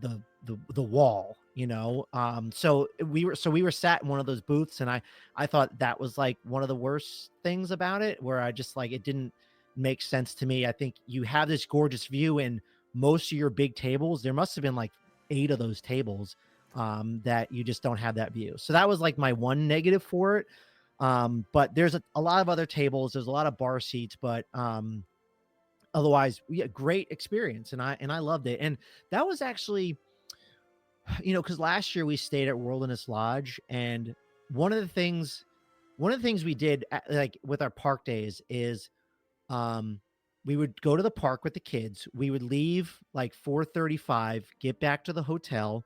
the wall, you know. So we were sat in one of those booths, and I thought that was like one of the worst things about it, where I just like, it didn't make sense to me. I think you have this gorgeous view in most of your big tables. There must have been like 8 of those tables that you just don't have that view. So that was like my one negative for it. But there's a lot of other tables, there's a lot of bar seats, but otherwise we had great experience, and I loved it. And that was actually, you know, because last year we stayed at Wilderness Lodge, and one of the things we did like with our park days is we would go to the park with the kids. We would leave like 4:35, get back to the hotel,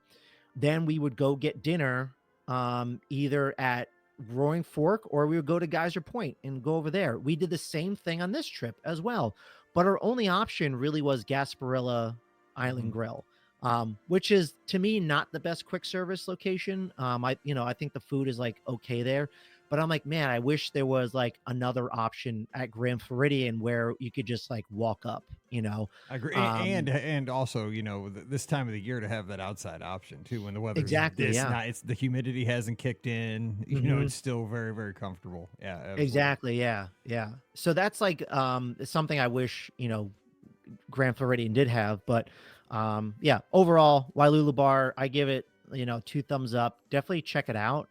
then we would go get dinner either at Roaring Fork, or we would go to Geyser Point and go over there. We did the same thing on this trip as well, but our only option really was Gasparilla Island Grill, which is to me not the best quick service location. I think the food is like okay there, but I'm like, man, I wish there was like another option at Grand Floridian where you could just like walk up, you know. I agree, Um, and also, you know, this time of the year to have that outside option too, when the weather's exactly, this yeah. nice, the humidity hasn't kicked in. You know, Hmm. it's still very, very comfortable. Yeah, absolutely. Exactly. Yeah. Yeah. So that's like something I wish, you know, Grand Floridian did have. But yeah, overall, Wailulu Bar, I give it, you know, 2 thumbs up. Definitely check it out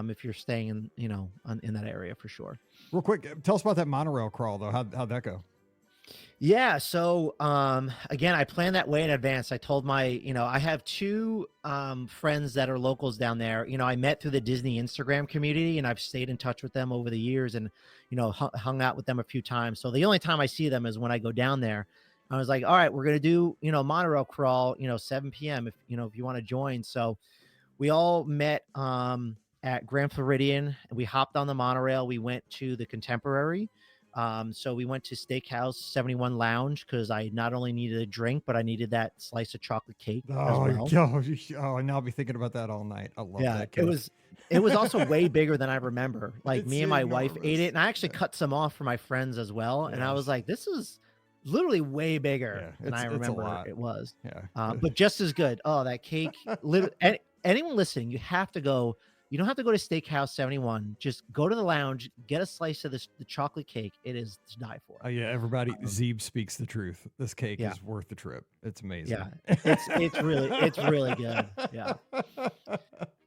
if you're staying in, you know, in that area for sure. Real quick, tell us about that monorail crawl though. How'd that go? Yeah, so again, I planned that way in advance. I told my, you know, I have 2 friends that are locals down there. You know, I met through the Disney Instagram community, and I've stayed in touch with them over the years, and you know, hung out with them a few times. So the only time I see them is when I go down there. I was like, all right, we're gonna do, you know, monorail crawl, you know, 7 p.m. if you know, if you want to join. So we all met at Grand Floridian, and we hopped on the monorail. We went to the Contemporary. So we went to Steakhouse 71 Lounge because I not only needed a drink, but I needed that slice of chocolate cake as Oh, well. and I'll be thinking about that all night. I love Yeah, that it cake. was it was also way bigger than I remember. Like It's me and my wife ate it, enormous. and I actually Yeah. cut some off for my friends as well. And I was Yes. like, this is literally way Yeah. bigger than I It's a remember lot. it was. Yeah. But just as good. Oh, that cake! Anyone listening, you have to go. You don't have to go to Steakhouse 71. Just go to the lounge, get a slice of the chocolate cake. It is to die for. Oh yeah, everybody. Zeeb speaks the truth. This cake Yeah, is worth the trip. It's yeah. amazing. It's really good. Yeah. Yeah.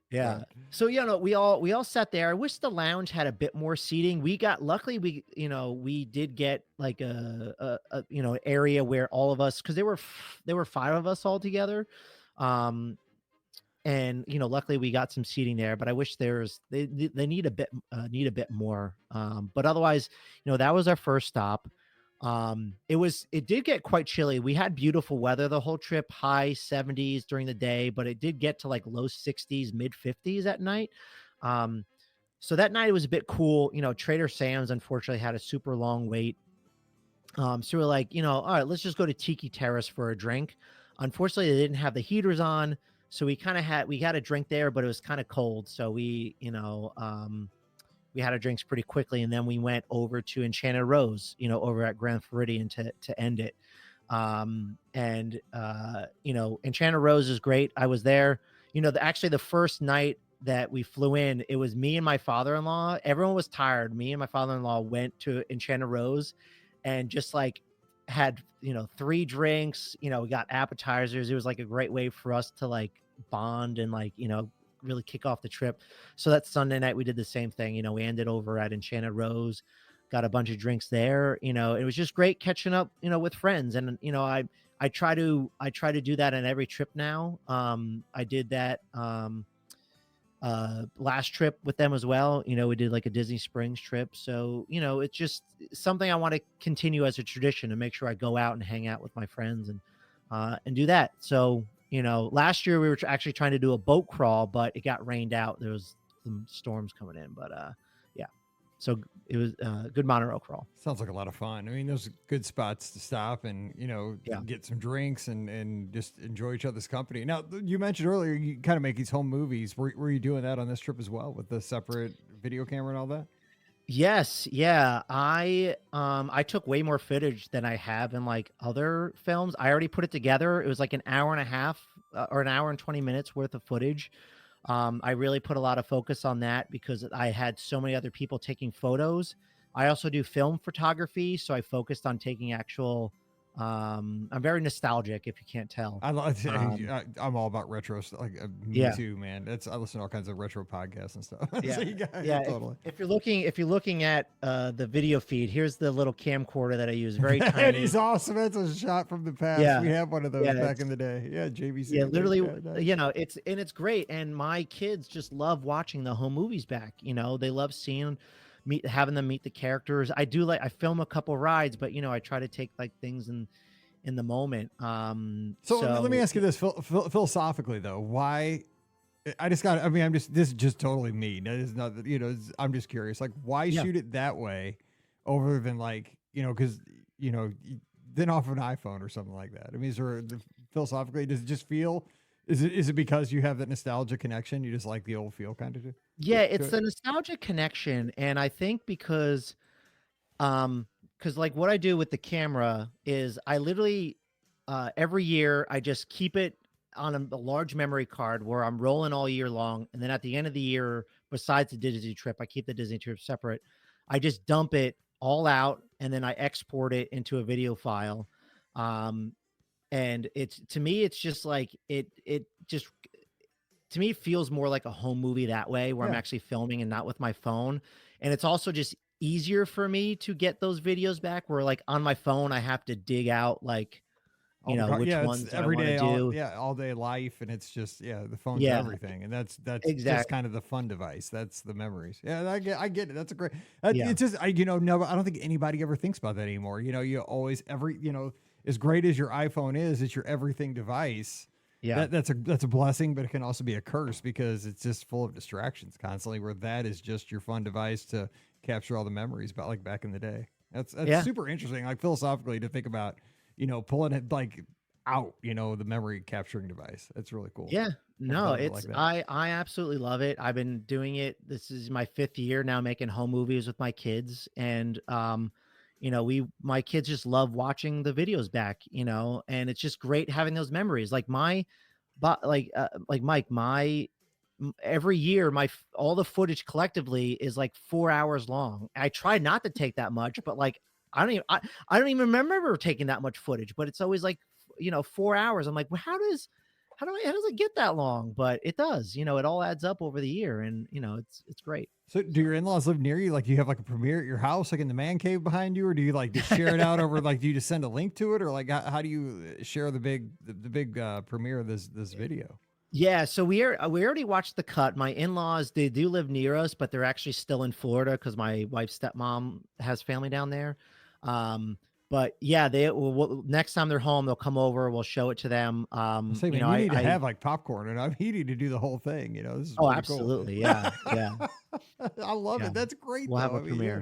Yeah. So you know, we all sat there. I wish the lounge had a bit more seating. We got luckily we you know, we did get like a you know, area where all of us, because there were 5 of us all together. Um and you know, luckily we got some seating there, but I wish they need a bit more. But otherwise, you know, that was our first stop. It did get quite chilly. We had beautiful weather the whole trip, high 70s during the day, but it did get to like low 60s, mid 50s at night. Um, so that night it was a bit cool. You know, Trader Sam's unfortunately had a super long wait. So we're like, you know, all right, let's just go to Tiki Terrace for a drink. Unfortunately, they didn't have the heaters on, so we had a drink there, but it was kind of cold. So we had our drinks pretty quickly, and then we went over to Enchanted Rose, you know, over at Grand Floridian to end it. You know, Enchanted Rose is great. I was there. You know, actually the first night that we flew in, it was me and my father-in-law. Everyone was tired. Me and my father-in-law went to Enchanted Rose and just like had, you know, 3 drinks. You know, we got appetizers. It was like a great way for us to like bond and like, you know, really kick off the trip. So that Sunday night we did the same thing. You know, we ended over at Enchanted Rose, got a bunch of drinks there. You know, it was just great catching up, you know, with friends. And you know, I try to do that on every trip now. I did that last trip with them as well. You know, we did like a Disney Springs trip. So, you know, it's just something I want to continue as a tradition to make sure I go out and hang out with my friends. And and do that. So, last year we were actually trying to do a boat crawl, but it got rained out. There was some storms coming in, but yeah. So it was a good monorail crawl. Sounds like a lot of fun. I mean, those are good spots to stop and, Yeah. get some drinks and just enjoy each other's company. Now, you mentioned earlier you kind of make these home movies. Were you doing that on this trip as well with the separate video camera and all that? Yes, yeah. I took way more footage than I have in like other films. I already put it together. It was like an hour and a half or an hour and 20 minutes worth of footage. I really put a lot of focus on that because I had so many other people taking photos. I also do film photography, so I focused on taking actual. I'm very nostalgic, if you can't tell. I'm all about retro stuff. Like me Yeah. too, man. I listen to all kinds of retro podcasts and stuff. Yeah, So you got, yeah. totally. If you're looking at the video feed, here's the little camcorder that I use. Very And tiny. he's awesome. That's a shot from the past. Yeah. We have one of those Yeah, back in the day. Yeah, JVC. Yeah, literally, nice. it's great. And my kids just love watching the home movies back. They love having them meet the characters. I film a couple rides, but I try to take like things in the moment. So let me ask you this philosophically though, why this is just totally me. That is not, I'm just curious, like why shoot it that way over than like, cause then off of an iPhone or something like that. I mean, philosophically, does it just feel, is it because you have that nostalgia connection? You just like the old feel kind of? Yeah, it's the nostalgic connection. And I think because like what I do with the camera is I literally every year I just keep it on a large memory card where I'm rolling all year long. And then at the end of the year, besides the Disney trip, I keep the Disney trip separate. I just dump it all out and then I export it into a video file. And to me, it's just like to me, it feels more like a home movie that way where I'm actually filming and not with my phone. And it's also just easier for me to get those videos back where like on my phone, I have to dig out like, which ones I want to do. All day life. And it's just, the phone's everything. And that's exactly just kind of the fun device. That's the memories. Yeah, I get it. That's a great, it's just, I don't think anybody ever thinks about that anymore. You always, as great as your iPhone is, it's your everything device. Yeah, that's a blessing, but it can also be a curse because it's just full of distractions constantly. Where that is just your fun device to capture all the memories about like back in the day. That's super interesting. Like philosophically to think about, pulling it like out, the memory capturing device. That's really cool. Yeah, no, I absolutely love it. I've been doing it. This is my 5th year now making home movies with my kids, and my kids just love watching the videos back, and it's just great having those memories. Like Mike, every year, all the footage collectively is like 4 hours long. I try not to take that much, but like, I don't even remember taking that much footage, but it's always like, 4 hours. I'm like, well, how does it get that long? But it does, it all adds up over the year, and it's great. So do your in-laws live near you? Like, do you have like a premiere at your house, like in the man cave behind you, or do you like just share it out over, like, do you just send a link to it, or like how do you share the big premiere of this video? Yeah, so we already watched the cut. My in-laws, they do live near us, but they're actually still in Florida because my wife's stepmom has family down there. But yeah, next time they're home, they'll come over. We'll show it to them. You need to have like popcorn, and I'm needing to do the whole thing. This is absolutely, cool. Yeah, yeah. I love it. That's great. We'll have a premiere.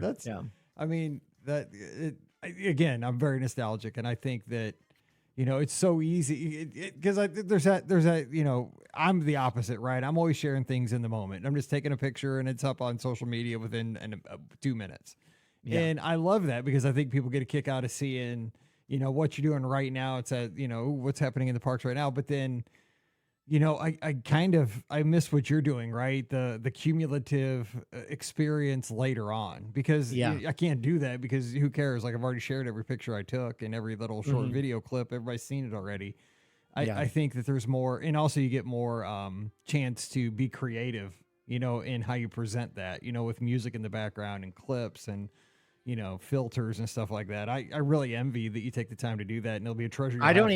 Again, I'm very nostalgic, and I think that it's so easy because there's that I'm the opposite, right? I'm always sharing things in the moment. I'm just taking a picture, and it's up on social media within 2 minutes. Yeah. And I love that because I think people get a kick out of seeing, what you're doing right now. It's what's happening in the parks right now. But then, I miss what you're doing, right? The cumulative experience later on, because I can't do that because who cares? Like I've already shared every picture I took and every little short video clip. Everybody's seen it already. I think that there's more, and also you get more chance to be creative, in how you present that, with music in the background and clips and, filters and stuff like that. I really envy that you take the time to do that, and it'll be a treasure. I don't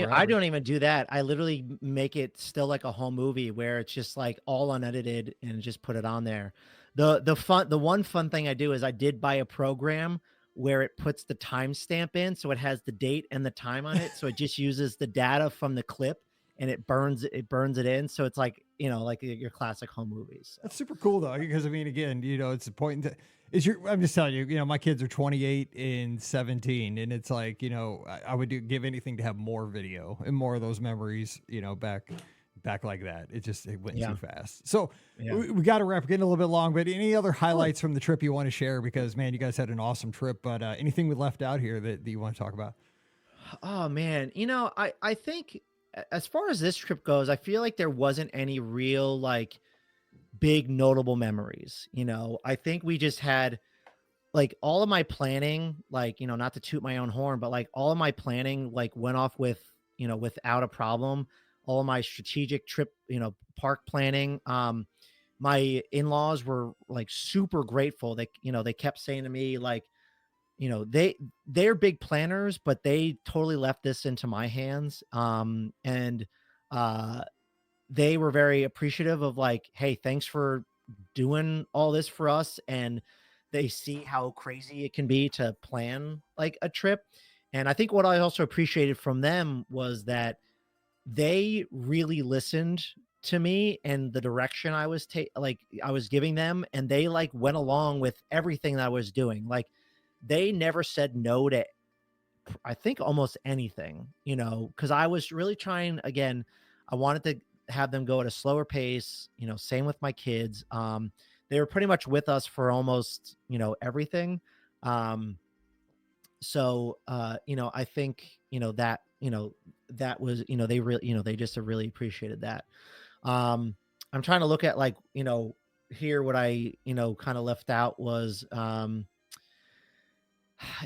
even do that. I literally make it still like a home movie where it's just like all unedited and just put it on there. The one fun thing I do is I did buy a program where it puts the timestamp in, so it has the date and the time on it. So it just uses the data from the clip and it burns it in. So it's like, like your classic home movies. So. That's super cool though, because I mean, again, it's a point. I'm just telling you, my kids are 28 and 17, and it's like, I would give anything to have more video and more of those memories, back like that. It went too fast. So we got to wrap, getting a little bit long, but any other highlights from the trip you want to share? Because man, you guys had an awesome trip, but anything we left out here that you want to talk about? Oh man. I think as far as this trip goes, I feel like there wasn't any real like big notable memories. I think we just had like all of my planning, like, not to toot my own horn, but like all of my planning like went off with, without a problem. All of my strategic trip, park planning. My in-laws were like super grateful. They kept saying to me like, they're big planners, but they totally left this into my hands. And they were very appreciative of like, hey, thanks for doing all this for us. And they see how crazy it can be to plan like a trip. And I think what I also appreciated from them was that they really listened to me and the direction I was I was giving them, and they like went along with everything that I was doing. Like they never said no to, I think, almost anything, because I was really trying. Again, I wanted to have them go at a slower pace, same with my kids. They were pretty much with us for almost, everything. So I think, that was, they really, they just really appreciated that. I'm trying to look at like, here what I, kind of left out was,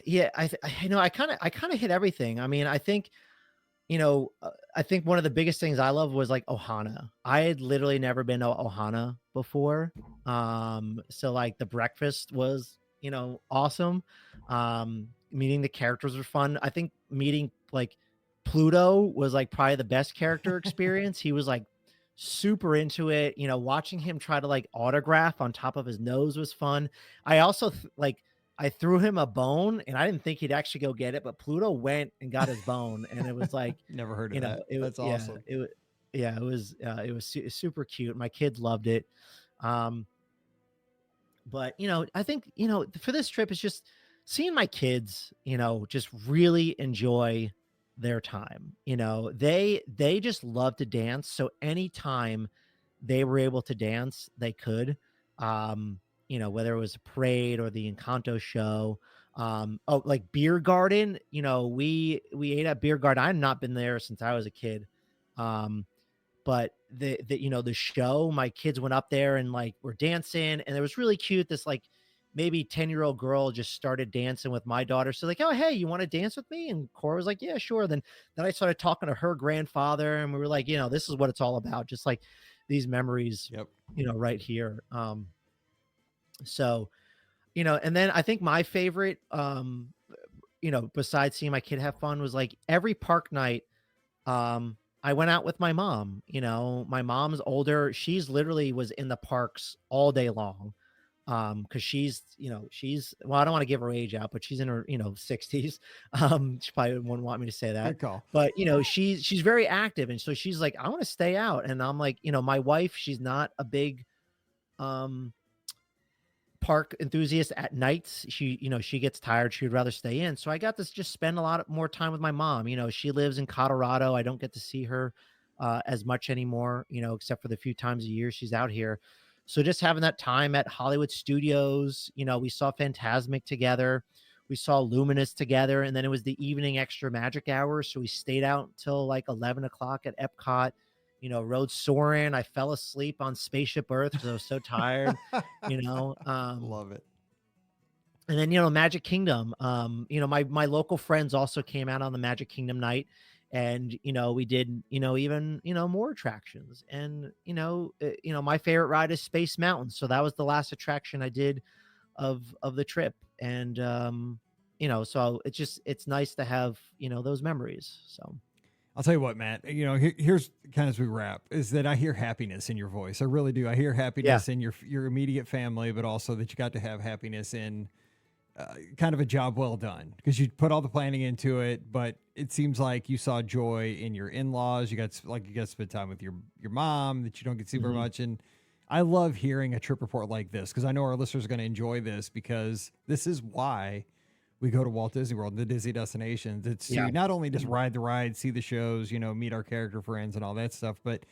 yeah, I kind of hit everything. I mean, I think, I think one of the biggest things I love was like Ohana. I had literally never been to Ohana before. So like the breakfast was, awesome. Meeting the characters was fun. I think meeting like Pluto was like probably the best character experience. He was like super into it. Watching him try to like autograph on top of his nose was fun. I also I threw him a bone and I didn't think he'd actually go get it, but Pluto went and got his bone. And it was like, never heard of that. That's awesome. It was super cute. My kids loved it. But, I think, for this trip, it's just seeing my kids, just really enjoy their time. They just love to dance. So anytime they were able to dance, they could, whether it was a parade or the Encanto show, like Beer Garden, we ate at Beer Garden. I've not been there since I was a kid. But the show, my kids went up there and like were dancing, and it was really cute. This like maybe 10-year-old girl just started dancing with my daughter. So like, oh, hey, you want to dance with me? And Cora was like, yeah, sure. Then I started talking to her grandfather, and we were like, this is what it's all about. Just like these memories, yep. Right here. So, and then I think my favorite, besides seeing my kid have fun, was like every park night, I went out with my mom. My mom's older. She's literally was in the parks all day long. Cause she's, well, I don't want to give her age out, but she's in her, 60s. She probably wouldn't want me to say that, Good call. But she's very active. And so she's like, I want to stay out. And I'm like, my wife, she's not a big, park enthusiast at nights. She gets tired. She'd rather stay in. So I got to just spend a lot more time with my mom. She lives in Colorado. I don't get to see her as much anymore, except for the few times a year she's out here. So just having that time at Hollywood Studios, we saw Fantasmic together. We saw Luminous together. And then it was the evening extra magic hour. So we stayed out until like 11 o'clock at Epcot. Rode Soarin'. I fell asleep on Spaceship Earth because I was so tired. Love it. And then Magic Kingdom. My local friends also came out on the Magic Kingdom night, and we did even more attractions. And my favorite ride is Space Mountain, so that was the last attraction I did of the trip. And so it's nice to have those memories. So. I'll tell you what, Matt, here's kind of as we wrap, is that I hear happiness in your voice. I really do. I hear happiness in your immediate family, but also that you got to have happiness in kind of a job well done because you put all the planning into it, but it seems like you saw joy in your in-laws. You got to spend time with your mom that you don't get to see very much. And I love hearing a trip report like this because I know our listeners are going to enjoy this because this is why we go to Walt Disney World, the Disney destinations. It's to not only just ride the ride, see the shows, meet our character friends and all that stuff, but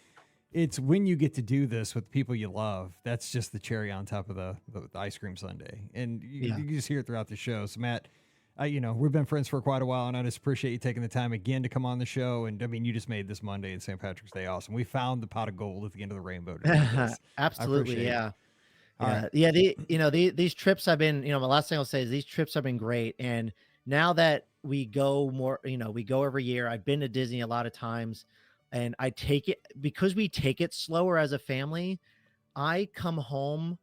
it's when you get to do this with people you love, that's just the cherry on top of the ice cream sundae. And you just hear it throughout the show. So, Matt, we've been friends for quite a while, and I just appreciate you taking the time again to come on the show. And, I mean, you just made this Monday and St. Patrick's Day awesome. We found the pot of gold at the end of the rainbow. Absolutely, yeah. These trips have been, my last thing I'll say is these trips have been great. And now that we go more, we go every year. I've been to Disney a lot of times. And I take it because we take it slower as a family. I come home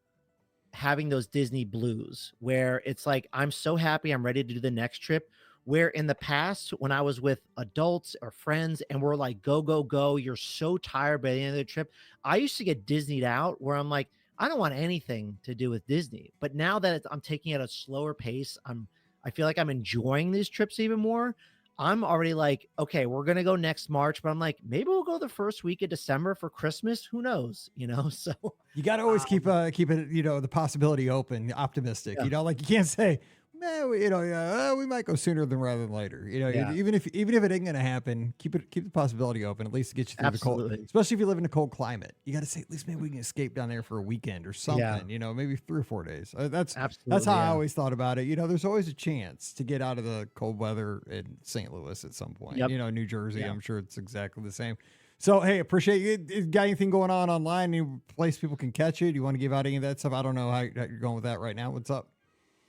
having those Disney blues where it's like, I'm so happy I'm ready to do the next trip. Where in the past, when I was with adults or friends and we're like, go, go, go, you're so tired by the end of the trip. I used to get Disneyed out where I'm like, I don't want anything to do with Disney. But now that I'm taking it at a slower pace, I feel like I'm enjoying these trips even more. I'm already like, okay, we're going to go next March, but I'm like, maybe we'll go the first week of December for Christmas. Who knows? So you got to always keep it, the possibility open, optimistic, like you can't say, man, we might go sooner rather than later. Even if it ain't going to happen, keep the possibility open, at least to get you through the cold, especially if you live in a cold climate. You got to say, at least maybe we can escape down there for a weekend or something, maybe 3 or 4 days. That's how I always thought about it. There's always a chance to get out of the cold weather in St. Louis at some point, New Jersey. I'm sure it's exactly the same. So, hey, appreciate you. Got anything going on online? Any place people can catch you? Do you want to give out any of that stuff? I don't know how you're going with that right now. What's up?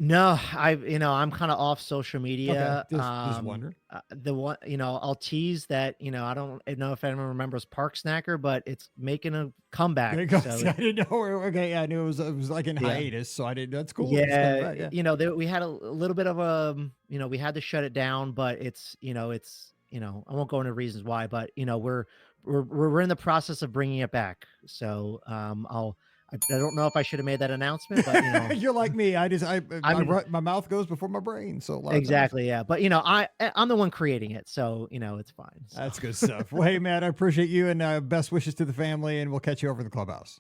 No, I'm kind of off social media. Okay. Just wondering. The one, I'll tease that, I don't know if anyone remembers Park Snacker, but it's making a comeback. There you go. So I didn't know. Okay, I knew it was like in hiatus, so I didn't. That's cool. Yeah, we had a little bit of a, we had to shut it down, but it's, I won't go into reasons why, but we're in the process of bringing it back. So I don't know if I should have made that announcement, but you're like me. My mouth goes before my brain. So exactly. Yeah. But I'm the one creating it. So, it's fine. So. That's good stuff. Well, hey, Matt, I appreciate you and best wishes to the family, and we'll catch you over in the clubhouse.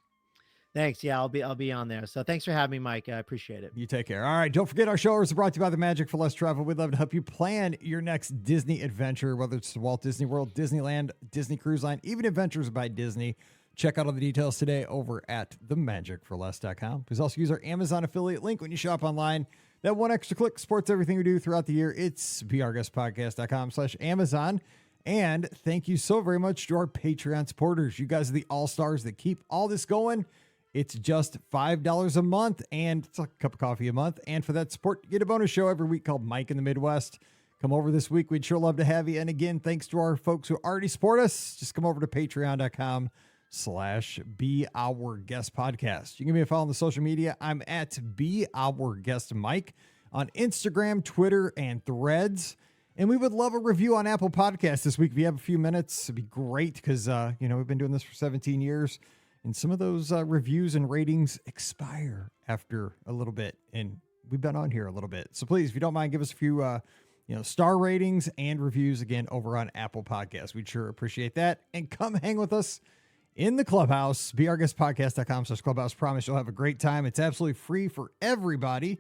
Thanks. Yeah, I'll be on there. So thanks for having me, Mike. I appreciate it. You take care. All right. Don't forget our show is brought to you by the Magic for Less Travel. We'd love to help you plan your next Disney adventure, whether it's Walt Disney World, Disneyland, Disney Cruise Line, even Adventures by Disney. Check out all the details today over at themagicforless.com. Please also use our Amazon affiliate link when you shop online. That one extra click supports everything we do throughout the year. It's beourguestpodcast.com/Amazon. And thank you so very much to our Patreon supporters. You guys are the all-stars that keep all this going. It's just $5 a month, and it's a cup of coffee a month. And for that support, you get a bonus show every week called Mike in the Midwest. Come over this week. We'd sure love to have you. And again, thanks to our folks who already support us. Just come over to patreon.com/Be Our Guest Podcast. You can give me a follow on the social media. I'm at Be Our Guest Mike on Instagram, Twitter, and Threads. And we would love a review on Apple Podcasts this week. If you have a few minutes, it'd be great because, we've been doing this for 17 years. And some of those reviews and ratings expire after a little bit. And we've been on here a little bit. So please, if you don't mind, give us a few star ratings and reviews again over on Apple Podcasts. We'd sure appreciate that. And come hang with us in the clubhouse, beourguestpodcast.com/clubhouse. Promise you'll have a great time. It's absolutely free for everybody.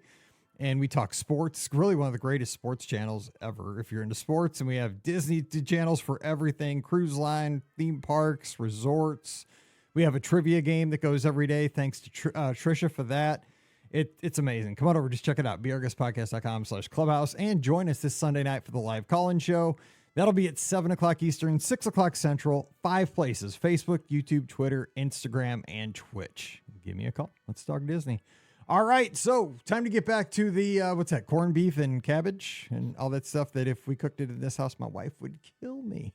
And we talk sports, really one of the greatest sports channels ever if you're into sports. And we have Disney channels for everything, cruise line, theme parks, resorts. We have a trivia game that goes every day. Thanks to Trisha for that. It's amazing. Come on over. Just check it out. beourguestpodcast.com/clubhouse and join us this Sunday night for the live call-in show. That'll be at 7 o'clock Eastern, 6 o'clock Central, 5 places: Facebook, YouTube, Twitter, Instagram, and Twitch. Give me a call. Let's talk Disney. All right. So time to get back to the, corned beef and cabbage and all that stuff that if we cooked it in this house, my wife would kill me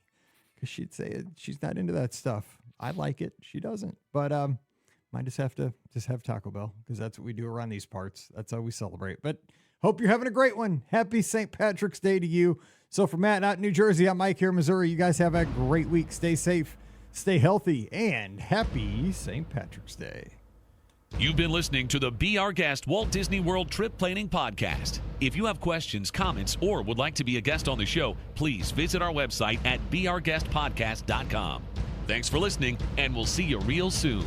because she'd say she's not into that stuff. I like it. She doesn't. But might just have Taco Bell because that's what we do around these parts. That's how we celebrate. But hope you're having a great one. Happy St. Patrick's Day to you. So for Matt out in New Jersey, I'm Mike here in Missouri. You guys have a great week. Stay safe, stay healthy, and happy St. Patrick's Day. You've been listening to the Be Our Guest Walt Disney World Trip Planning Podcast. If you have questions, comments, or would like to be a guest on the show, please visit our website at beourguestpodcast.com. Thanks for listening, and we'll see you real soon.